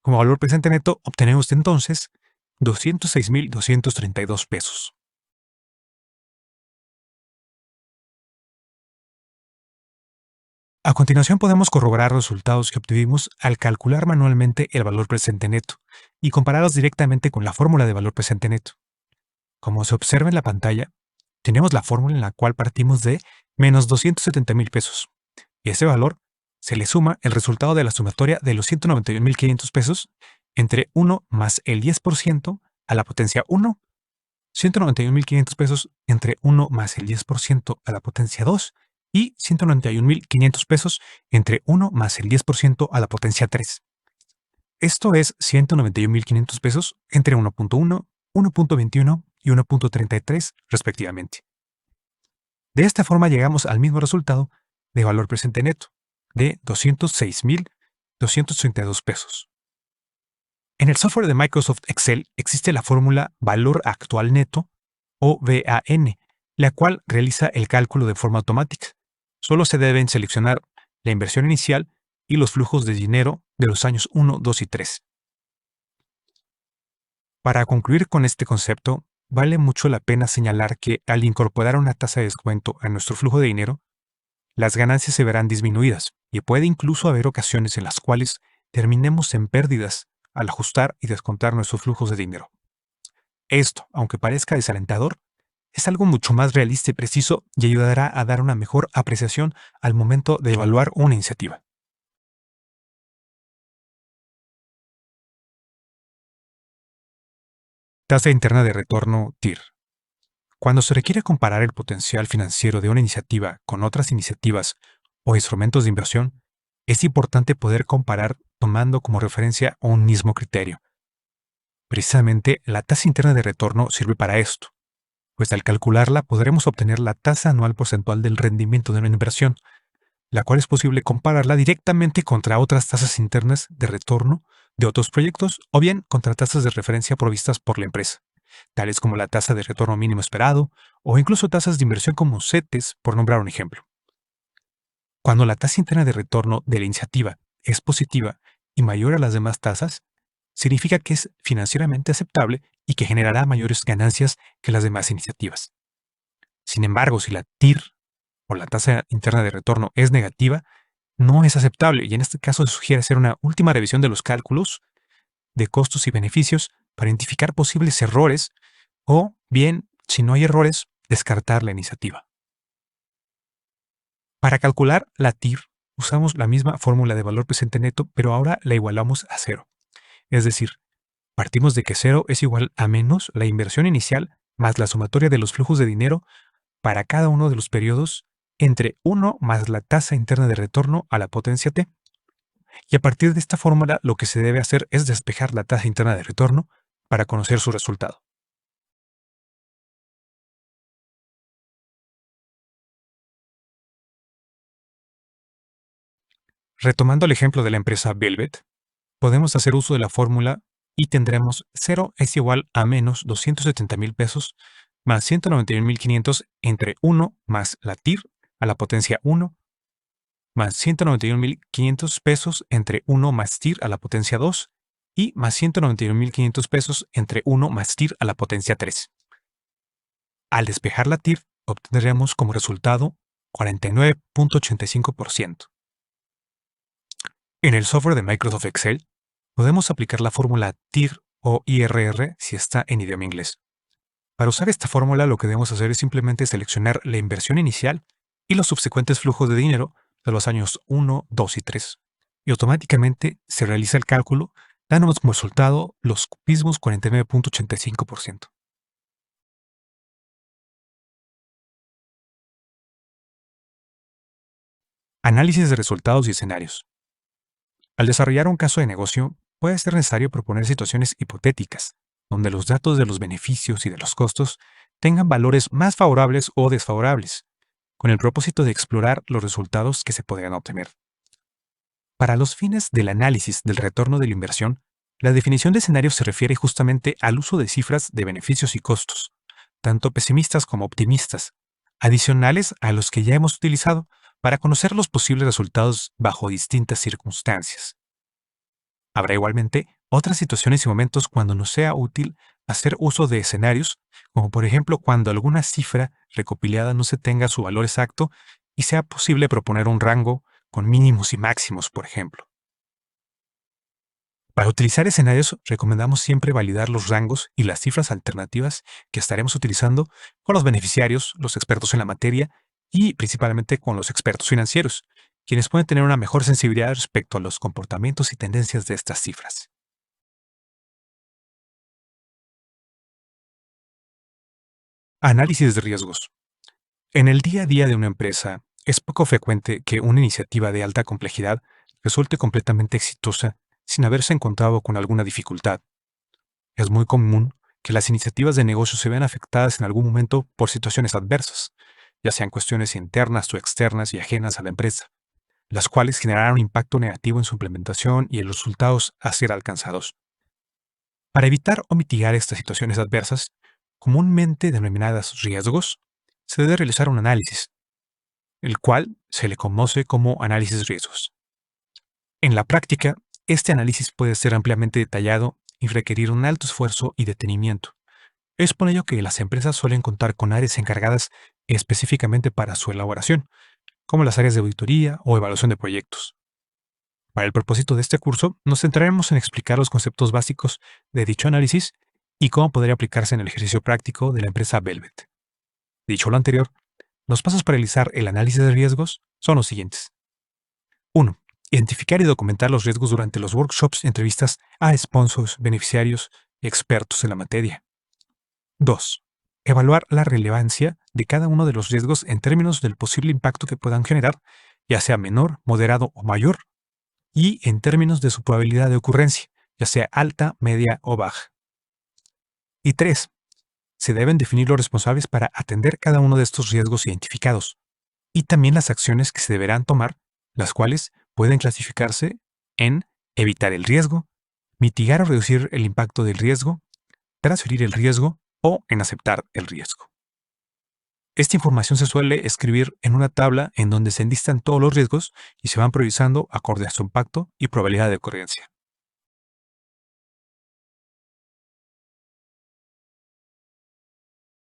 Como valor presente neto obtenemos entonces 206,232 pesos. A continuación podemos corroborar los resultados que obtuvimos al calcular manualmente el valor presente neto y compararlos directamente con la fórmula de valor presente neto. Como se observa en la pantalla, tenemos la fórmula en la cual partimos de menos 270,000 pesos y a ese valor se le suma el resultado de la sumatoria de los 191,500 pesos entre 1 más el 10% a la potencia 1, 191,500 pesos entre 1 más el 10% a la potencia 2 y 191,500 pesos entre 1 más el 10% a la potencia 3. Esto es 191,500 pesos entre 1.1, 1.21 y 1.33 respectivamente. De esta forma llegamos al mismo resultado de valor presente neto, de 206,232 pesos. En el software de Microsoft Excel existe la fórmula valor actual neto, o VAN, la cual realiza el cálculo de forma automática. Solo se deben seleccionar la inversión inicial y los flujos de dinero de los años 1, 2 y 3. Para concluir con este concepto, vale mucho la pena señalar que al incorporar una tasa de descuento a nuestro flujo de dinero, las ganancias se verán disminuidas y puede incluso haber ocasiones en las cuales terminemos en pérdidas al ajustar y descontar nuestros flujos de dinero. Esto, aunque parezca desalentador, es algo mucho más realista y preciso y ayudará a dar una mejor apreciación al momento de evaluar una iniciativa. Tasa interna de retorno TIR. Cuando se requiere comparar el potencial financiero de una iniciativa con otras iniciativas o instrumentos de inversión, es importante poder comparar tomando como referencia un mismo criterio. Precisamente, la tasa interna de retorno sirve para esto, pues al calcularla podremos obtener la tasa anual porcentual del rendimiento de una inversión, la cual es posible compararla directamente contra otras tasas internas de retorno de otros proyectos o bien contra tasas de referencia provistas por la empresa, tales como la tasa de retorno mínimo esperado o incluso tasas de inversión como CETES, por nombrar un ejemplo. Cuando la tasa interna de retorno de la iniciativa es positiva y mayor a las demás tasas, significa que es financieramente aceptable y que generará mayores ganancias que las demás iniciativas. Sin embargo, si la TIR o la tasa interna de retorno es negativa, no es aceptable y en este caso se sugiere hacer una última revisión de los cálculos de costos y beneficios para identificar posibles errores o bien, si no hay errores, descartar la iniciativa. Para calcular la TIR, usamos la misma fórmula de valor presente neto, pero ahora la igualamos a cero. Es decir, partimos de que cero es igual a menos la inversión inicial más la sumatoria de los flujos de dinero para cada uno de los periodos entre uno más la tasa interna de retorno a la potencia t. Y a partir de esta fórmula lo que se debe hacer es despejar la tasa interna de retorno para conocer su resultado. Retomando el ejemplo de la empresa Velvet, podemos hacer uso de la fórmula y tendremos cero es igual a menos 270,000 pesos más 191,500 entre uno más la TIR a la potencia uno más 191,500 pesos entre uno más TIR a la potencia 2 y más 191,500 pesos entre uno más TIR a la potencia 3. Al despejar la TIR, obtendremos como resultado 49,85%. En el software de Microsoft Excel, podemos aplicar la fórmula TIR o IRR si está en idioma inglés. Para usar esta fórmula, lo que debemos hacer es simplemente seleccionar la inversión inicial y los subsecuentes flujos de dinero de los años 1, 2 y 3. Y automáticamente se realiza el cálculo, dándonos como resultado los mismos 49,85%. Análisis de resultados y escenarios. Al desarrollar un caso de negocio, puede ser necesario proponer situaciones hipotéticas, donde los datos de los beneficios y de los costos tengan valores más favorables o desfavorables, con el propósito de explorar los resultados que se podrían obtener. Para los fines del análisis del retorno de la inversión, la definición de escenarios se refiere justamente al uso de cifras de beneficios y costos, tanto pesimistas como optimistas, adicionales a los que ya hemos utilizado para conocer los posibles resultados bajo distintas circunstancias. Habrá igualmente otras situaciones y momentos cuando nos sea útil hacer uso de escenarios, como por ejemplo cuando alguna cifra recopilada no se tenga su valor exacto y sea posible proponer un rango con mínimos y máximos, por ejemplo. Para utilizar escenarios, recomendamos siempre validar los rangos y las cifras alternativas que estaremos utilizando con los beneficiarios, los expertos en la materia y principalmente con los expertos financieros, quienes pueden tener una mejor sensibilidad respecto a los comportamientos y tendencias de estas cifras. Análisis de riesgos. En el día a día de una empresa, es poco frecuente que una iniciativa de alta complejidad resulte completamente exitosa sin haberse encontrado con alguna dificultad. Es muy común que las iniciativas de negocio se vean afectadas en algún momento por situaciones adversas, ya sean cuestiones internas o externas y ajenas a la empresa, las cuales generarán un impacto negativo en su implementación y en los resultados a ser alcanzados. Para evitar o mitigar estas situaciones adversas, comúnmente denominadas riesgos, se debe realizar un análisis, el cual se le conoce como análisis riesgos. En la práctica, este análisis puede ser ampliamente detallado y requerir un alto esfuerzo y detenimiento, Es por ello que las empresas suelen contar con áreas encargadas específicamente para su elaboración, como las áreas de auditoría o evaluación de proyectos. Para el propósito de este curso, nos centraremos en explicar los conceptos básicos de dicho análisis y cómo podría aplicarse en el ejercicio práctico de la empresa Velvet. Dicho lo anterior, los pasos para realizar el análisis de riesgos son los siguientes. 1. Identificar y documentar los riesgos durante los workshops y entrevistas a sponsors, beneficiarios y expertos en la materia. 2. Evaluar la relevancia de cada uno de los riesgos en términos del posible impacto que puedan generar, ya sea menor, moderado o mayor, y en términos de su probabilidad de ocurrencia, ya sea alta, media o baja. Y 3. Se deben definir los responsables para atender cada uno de estos riesgos identificados, y también las acciones que se deberán tomar, las cuales pueden clasificarse en evitar el riesgo, mitigar o reducir el impacto del riesgo, transferir el riesgo o en aceptar el riesgo. Esta información se suele escribir en una tabla en donde se enlistan todos los riesgos y se van priorizando acorde a su impacto y probabilidad de ocurrencia.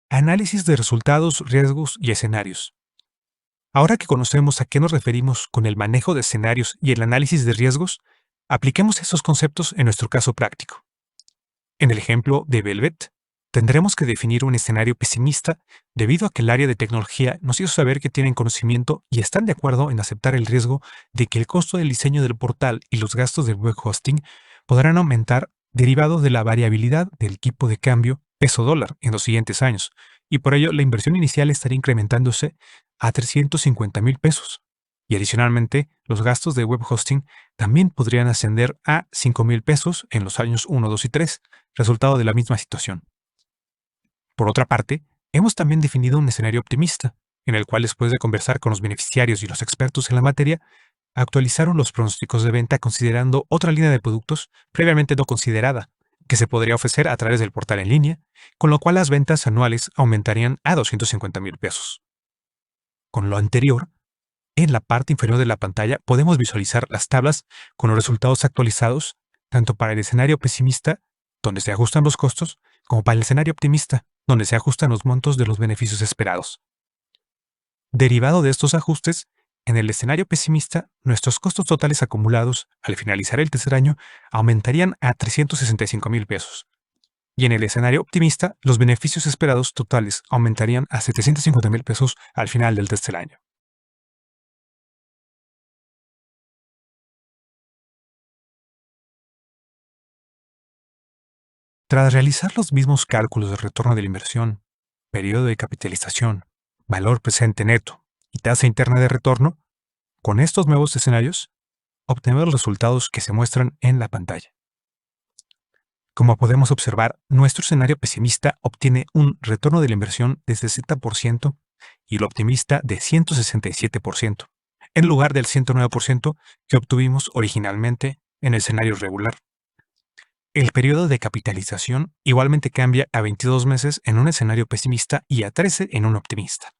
Análisis de resultados, riesgos y escenarios. Ahora que conocemos a qué nos referimos con el manejo de escenarios y el análisis de riesgos, apliquemos esos conceptos en nuestro caso práctico. En el ejemplo de Velvet, tendremos que definir un escenario pesimista debido a que el área de tecnología nos hizo saber que tienen conocimiento y están de acuerdo en aceptar el riesgo de que el costo del diseño del portal y los gastos del web hosting podrán aumentar derivado de la variabilidad del tipo de cambio peso-dólar en los siguientes años, y por ello la inversión inicial estaría incrementándose a 350,000 pesos. Y adicionalmente, los gastos de web hosting también podrían ascender a 5,000 pesos en los años 1, 2 y 3, resultado de la misma situación. Por otra parte, hemos también definido un escenario optimista, en el cual después de conversar con los beneficiarios y los expertos en la materia, actualizaron los pronósticos de venta considerando otra línea de productos previamente no considerada, que se podría ofrecer a través del portal en línea, con lo cual las ventas anuales aumentarían a 250,000 pesos. Con lo anterior, en la parte inferior de la pantalla podemos visualizar las tablas con los resultados actualizados, tanto para el escenario pesimista, donde se ajustan los costos, como para el escenario optimista, donde se ajustan los montos de los beneficios esperados. Derivado de estos ajustes, en el escenario pesimista, nuestros costos totales acumulados al finalizar el tercer año aumentarían a 365,000 pesos. Y en el escenario optimista, los beneficios esperados totales aumentarían a 750,000 pesos al final del tercer año. Tras realizar los mismos cálculos de retorno de la inversión, periodo de capitalización, valor presente neto y tasa interna de retorno, con estos nuevos escenarios, obtenemos los resultados que se muestran en la pantalla. Como podemos observar, nuestro escenario pesimista obtiene un retorno de la inversión de 60% y el optimista de 167%, en lugar del 109% que obtuvimos originalmente en el escenario regular. El periodo de capitalización igualmente cambia a 22 meses en un escenario pesimista y a 13 en un optimista.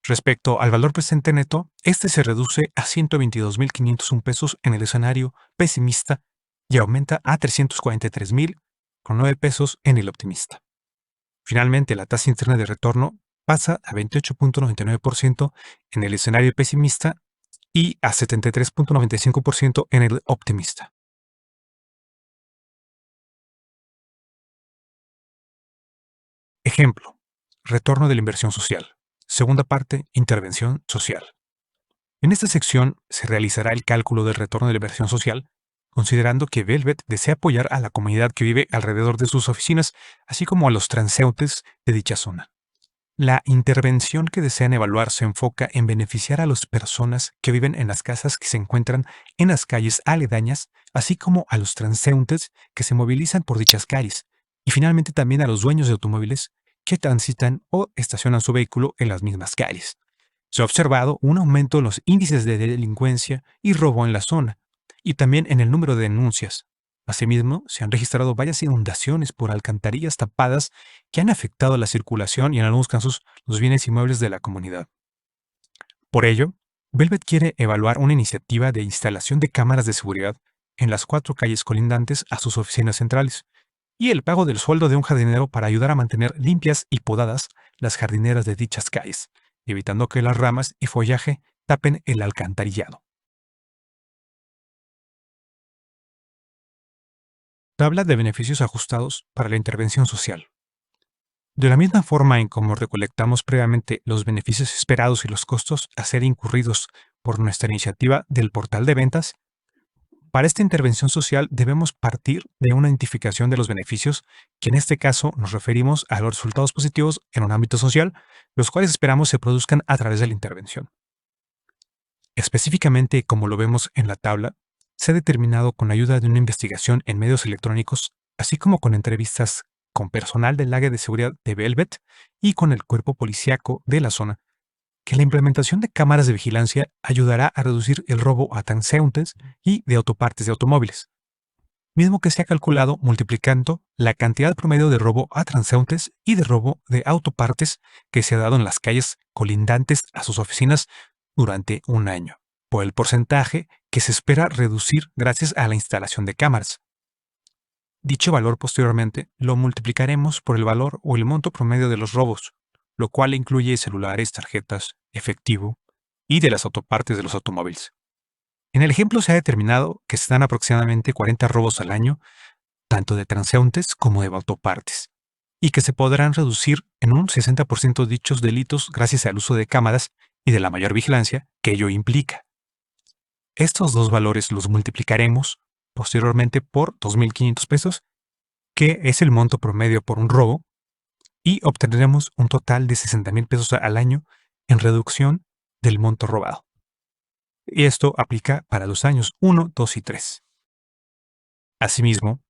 Respecto al valor presente neto, este se reduce a 122,501 pesos en el escenario pesimista y aumenta a 343,009 pesos en el optimista. Finalmente, la tasa interna de retorno pasa a 28,99% en el escenario pesimista y a 73,95% en el optimista. Ejemplo: retorno de la inversión social. Segunda parte: intervención social. En esta sección se realizará el cálculo del retorno de la inversión social, considerando que Velvet desea apoyar a la comunidad que vive alrededor de sus oficinas, así como a los transeúntes de dicha zona. La intervención que desean evaluar se enfoca en beneficiar a las personas que viven en las casas que se encuentran en las calles aledañas, así como a los transeúntes que se movilizan por dichas calles, y finalmente también a los dueños de automóviles que transitan o estacionan su vehículo en las mismas calles. Se ha observado un aumento en los índices de delincuencia y robo en la zona, y también en el número de denuncias. Asimismo, se han registrado varias inundaciones por alcantarillas tapadas que han afectado la circulación y en algunos casos los bienes inmuebles de la comunidad. Por ello, Velvet quiere evaluar una iniciativa de instalación de cámaras de seguridad en las 4 calles colindantes a sus oficinas centrales, y el pago del sueldo de un jardinero para ayudar a mantener limpias y podadas las jardineras de dichas calles, evitando que las ramas y follaje tapen el alcantarillado. Tabla de beneficios ajustados para la intervención social. De la misma forma en cómo recolectamos previamente los beneficios esperados y los costos a ser incurridos por nuestra iniciativa del portal de ventas, para esta intervención social debemos partir de una identificación de los beneficios, que en este caso nos referimos a los resultados positivos en un ámbito social, los cuales esperamos se produzcan a través de la intervención. Específicamente, como lo vemos en la tabla, se ha determinado con la ayuda de una investigación en medios electrónicos, así como con entrevistas con personal del área de seguridad de Velvet y con el cuerpo policíaco de la zona, que la implementación de cámaras de vigilancia ayudará a reducir el robo a transeúntes y de autopartes de automóviles, mismo que se ha calculado multiplicando la cantidad promedio de robo a transeúntes y de robo de autopartes que se ha dado en las calles colindantes a sus oficinas durante un año, por el porcentaje que se espera reducir gracias a la instalación de cámaras. Dicho valor posteriormente lo multiplicaremos por el valor o el monto promedio de los robos, lo cual incluye celulares, tarjetas, efectivo y de las autopartes de los automóviles. En el ejemplo se ha determinado que se dan aproximadamente 40 robos al año, tanto de transeúntes como de autopartes, y que se podrán reducir en un 60% dichos delitos gracias al uso de cámaras y de la mayor vigilancia que ello implica. Estos dos valores los multiplicaremos posteriormente por 2.500 pesos, que es el monto promedio por un robo, y obtendremos un total de 60.000 pesos al año en reducción del monto robado. Y esto aplica para los años 1, 2 y 3. Asimismo,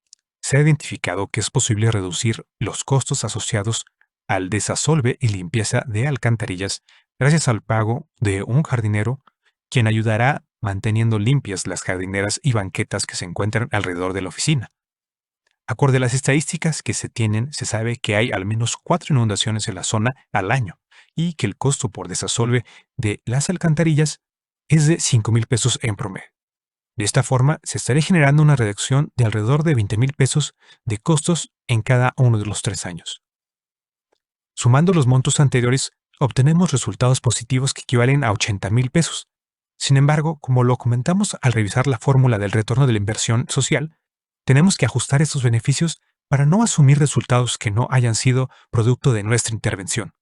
se ha identificado que es posible reducir los costos asociados al desasolve y limpieza de alcantarillas gracias al pago de un jardinero, quien ayudará manteniendo limpias las jardineras y banquetas que se encuentran alrededor de la oficina. Acorde a las estadísticas que se tienen, se sabe que hay al menos 4 inundaciones en la zona al año y que el costo por desasolve de las alcantarillas es de 5.000 pesos en promedio. De esta forma, se estaría generando una reducción de alrededor de 20.000 pesos de costos en cada uno de los 3 años. Sumando los montos anteriores, obtenemos resultados positivos que equivalen a 80.000 pesos. Sin embargo, como lo comentamos al revisar la fórmula del retorno de la inversión social, tenemos que ajustar estos beneficios para no asumir resultados que no hayan sido producto de nuestra intervención.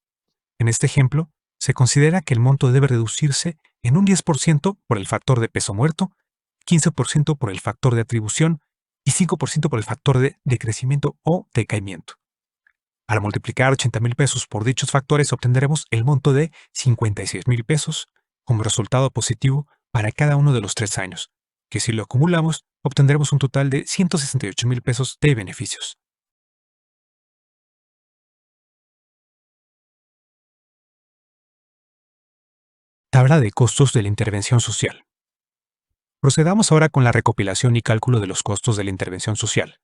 En este ejemplo, se considera que el monto debe reducirse en un 10% por el factor de peso muerto, 15% por el factor de atribución y 5% por el factor de decrecimiento o decaimiento. Al multiplicar 80.000 pesos por dichos factores, obtendremos el monto de 56.000 pesos como resultado positivo para cada uno de los 3 años, que si lo acumulamos, obtendremos un total de 168.000 pesos de beneficios. Tabla de costos de la intervención social. Procedamos ahora con la recopilación y cálculo de los costos de la intervención social.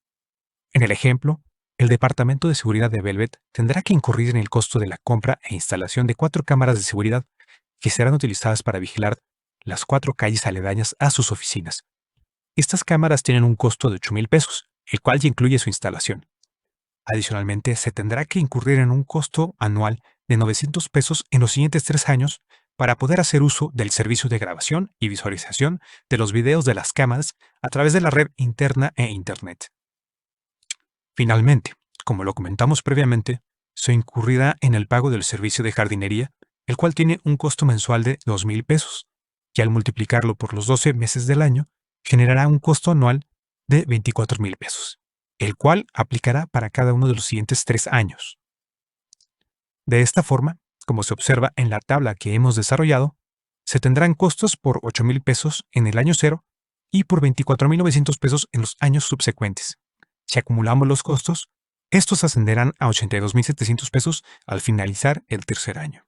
En el ejemplo, el Departamento de Seguridad de Velvet tendrá que incurrir en el costo de la compra e instalación de 4 cámaras de seguridad que serán utilizadas para vigilar las 4 calles aledañas a sus oficinas. Estas cámaras tienen un costo de 8.000 pesos, el cual ya incluye su instalación. Adicionalmente, se tendrá que incurrir en un costo anual de 900 pesos en los siguientes 3 años para poder hacer uso del servicio de grabación y visualización de los videos de las cámaras a través de la red interna e Internet. Finalmente, como lo comentamos previamente, se incurrirá en el pago del servicio de jardinería, el cual tiene un costo mensual de 2.000 pesos, y al multiplicarlo por los 12 meses del año, generará un costo anual de 24.000 pesos, el cual aplicará para cada uno de los siguientes 3 años. De esta forma, como se observa en la tabla que hemos desarrollado, se tendrán costos por 8.000 pesos en el año 0 y por 24.900 pesos en los años subsecuentes. Si acumulamos los costos, estos ascenderán a 82.700 pesos al finalizar el tercer año.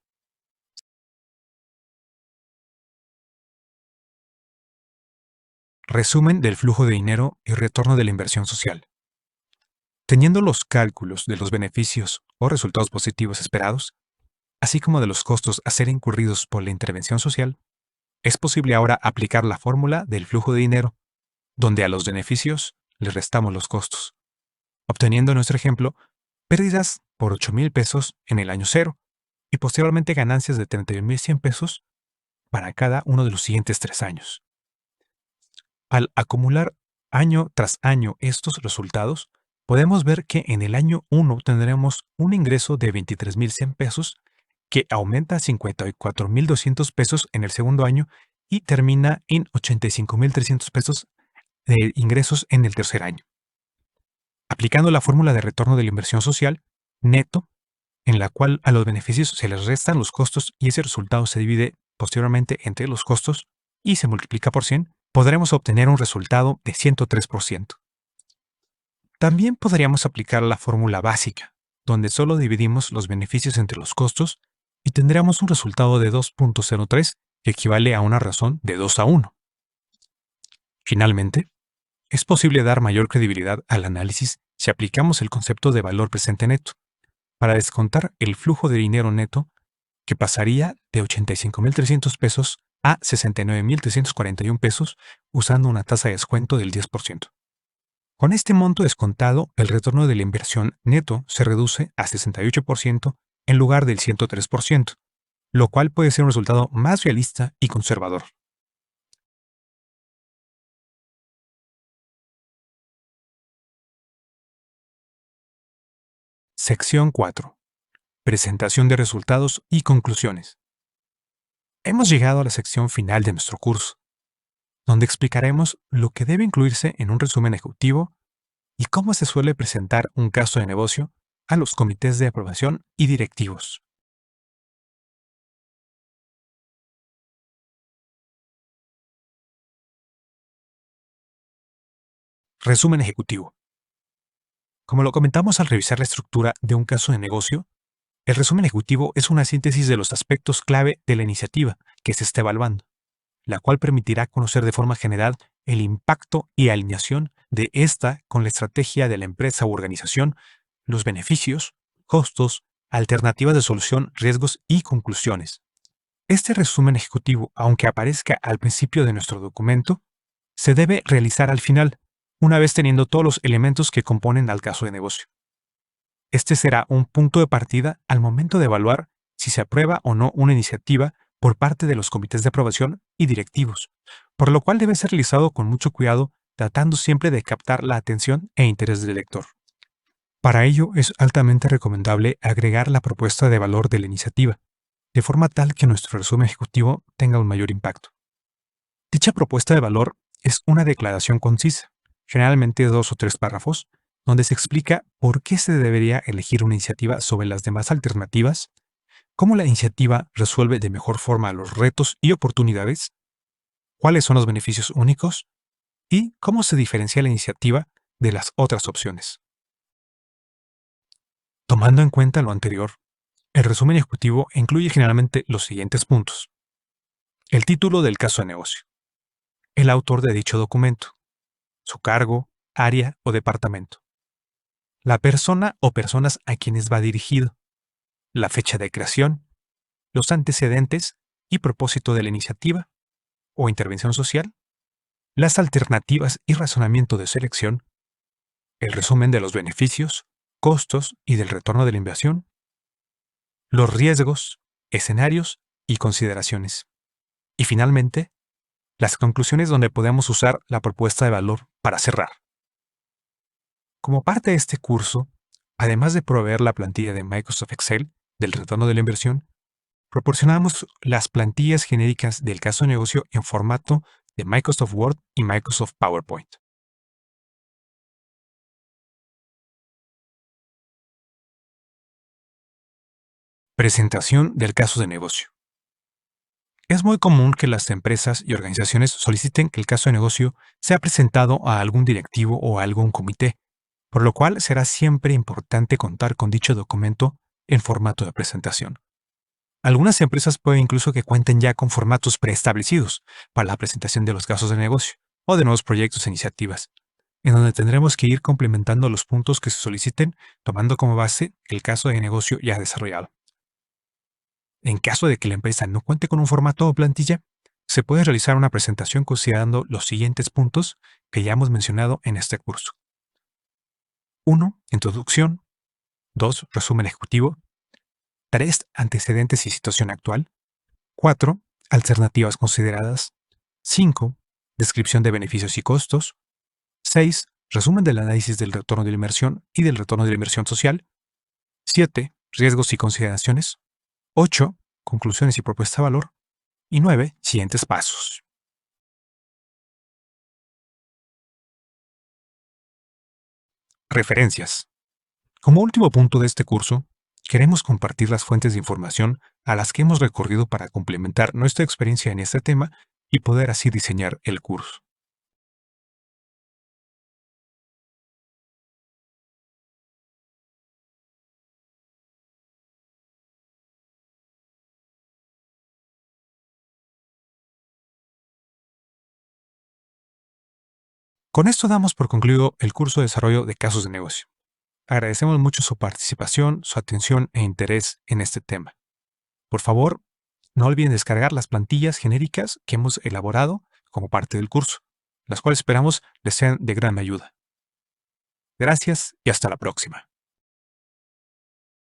Resumen del flujo de dinero y retorno de la inversión social. Teniendo los cálculos de los beneficios o resultados positivos esperados, así como de los costos a ser incurridos por la intervención social, es posible ahora aplicar la fórmula del flujo de dinero, donde a los beneficios le restamos los costos, obteniendo en nuestro ejemplo pérdidas por 8,000 pesos en el año cero y posteriormente ganancias de 31,100 pesos para cada uno de los siguientes 3 años. Al acumular año tras año estos resultados, podemos ver que en el año 1 tendremos un ingreso de 23,100 pesos que aumenta a 54,200 pesos en el segundo año y termina en 85,300 pesos de ingresos en el tercer año. Aplicando la fórmula de retorno de la inversión social, neto, en la cual a los beneficios se les restan los costos y ese resultado se divide posteriormente entre los costos y se multiplica por 100, podremos obtener un resultado de 103%. También podríamos aplicar la fórmula básica, donde solo dividimos los beneficios entre los costos y tendríamos un resultado de 2.03 que equivale a una razón de 2:1. Finalmente, es posible dar mayor credibilidad al análisis si aplicamos el concepto de valor presente neto, para descontar el flujo de dinero neto que pasaría de 85,300 pesos a 69,341 pesos usando una tasa de descuento del 10%. Con este monto descontado, el retorno de la inversión neto se reduce a 68% en lugar del 103%, lo cual puede ser un resultado más realista y conservador. Sección 4. Presentación de resultados y conclusiones. Hemos llegado a la sección final de nuestro curso, donde explicaremos lo que debe incluirse en un resumen ejecutivo y cómo se suele presentar un caso de negocio a los comités de aprobación y directivos. Resumen ejecutivo. Como lo comentamos al revisar la estructura de un caso de negocio, el resumen ejecutivo es una síntesis de los aspectos clave de la iniciativa que se está evaluando, la cual permitirá conocer de forma general el impacto y alineación de esta con la estrategia de la empresa u organización, los beneficios, costos, alternativas de solución, riesgos y conclusiones. Este resumen ejecutivo, aunque aparezca al principio de nuestro documento, se debe realizar al final, una vez teniendo todos los elementos que componen al caso de negocio. Este será un punto de partida al momento de evaluar si se aprueba o no una iniciativa por parte de los comités de aprobación y directivos, por lo cual debe ser realizado con mucho cuidado, tratando siempre de captar la atención e interés del lector. Para ello es altamente recomendable agregar la propuesta de valor de la iniciativa, de forma tal que nuestro resumen ejecutivo tenga un mayor impacto. Dicha propuesta de valor es una declaración concisa, generalmente 2 o 3 párrafos, donde se explica por qué se debería elegir una iniciativa sobre las demás alternativas, cómo la iniciativa resuelve de mejor forma los retos y oportunidades, cuáles son los beneficios únicos y cómo se diferencia la iniciativa de las otras opciones. Tomando en cuenta lo anterior, el resumen ejecutivo incluye generalmente los siguientes puntos. El título del caso de negocio, el autor de dicho documento, su cargo, área o departamento, la persona o personas a quienes va dirigido, la fecha de creación, los antecedentes y propósito de la iniciativa o intervención social, las alternativas y razonamiento de selección, el resumen de los beneficios, costos y del retorno de la inversión, los riesgos, escenarios y consideraciones. Y finalmente, las conclusiones donde podemos usar la propuesta de valor para cerrar. Como parte de este curso, además de proveer la plantilla de Microsoft Excel del retorno de la inversión, proporcionamos las plantillas genéricas del caso de negocio en formato de Microsoft Word y Microsoft PowerPoint. Presentación del caso de negocio. Es muy común que las empresas y organizaciones soliciten que el caso de negocio sea presentado a algún directivo o a algún comité, por lo cual será siempre importante contar con dicho documento en formato de presentación. Algunas empresas pueden incluso que cuenten ya con formatos preestablecidos para la presentación de los casos de negocio o de nuevos proyectos e iniciativas, en donde tendremos que ir complementando los puntos que se soliciten tomando como base el caso de negocio ya desarrollado. En caso de que la empresa no cuente con un formato o plantilla, se puede realizar una presentación considerando los siguientes puntos que ya hemos mencionado en este curso. 1. Introducción. 2. Resumen ejecutivo. 3. Antecedentes y situación actual. 4. Alternativas consideradas. 5. Descripción de beneficios y costos. 6. Resumen del análisis del retorno de la inversión y del retorno de la inversión social. 7. Riesgos y consideraciones. 8. Conclusiones y propuesta de valor. Y 9. Siguientes pasos. Referencias. Como último punto de este curso, queremos compartir las fuentes de información a las que hemos recurrido para complementar nuestra experiencia en este tema y poder así diseñar el curso. Con esto damos por concluido el curso de desarrollo de casos de negocio. Agradecemos mucho su participación, su atención e interés en este tema. Por favor, no olviden descargar las plantillas genéricas que hemos elaborado como parte del curso, las cuales esperamos les sean de gran ayuda. Gracias y hasta la próxima.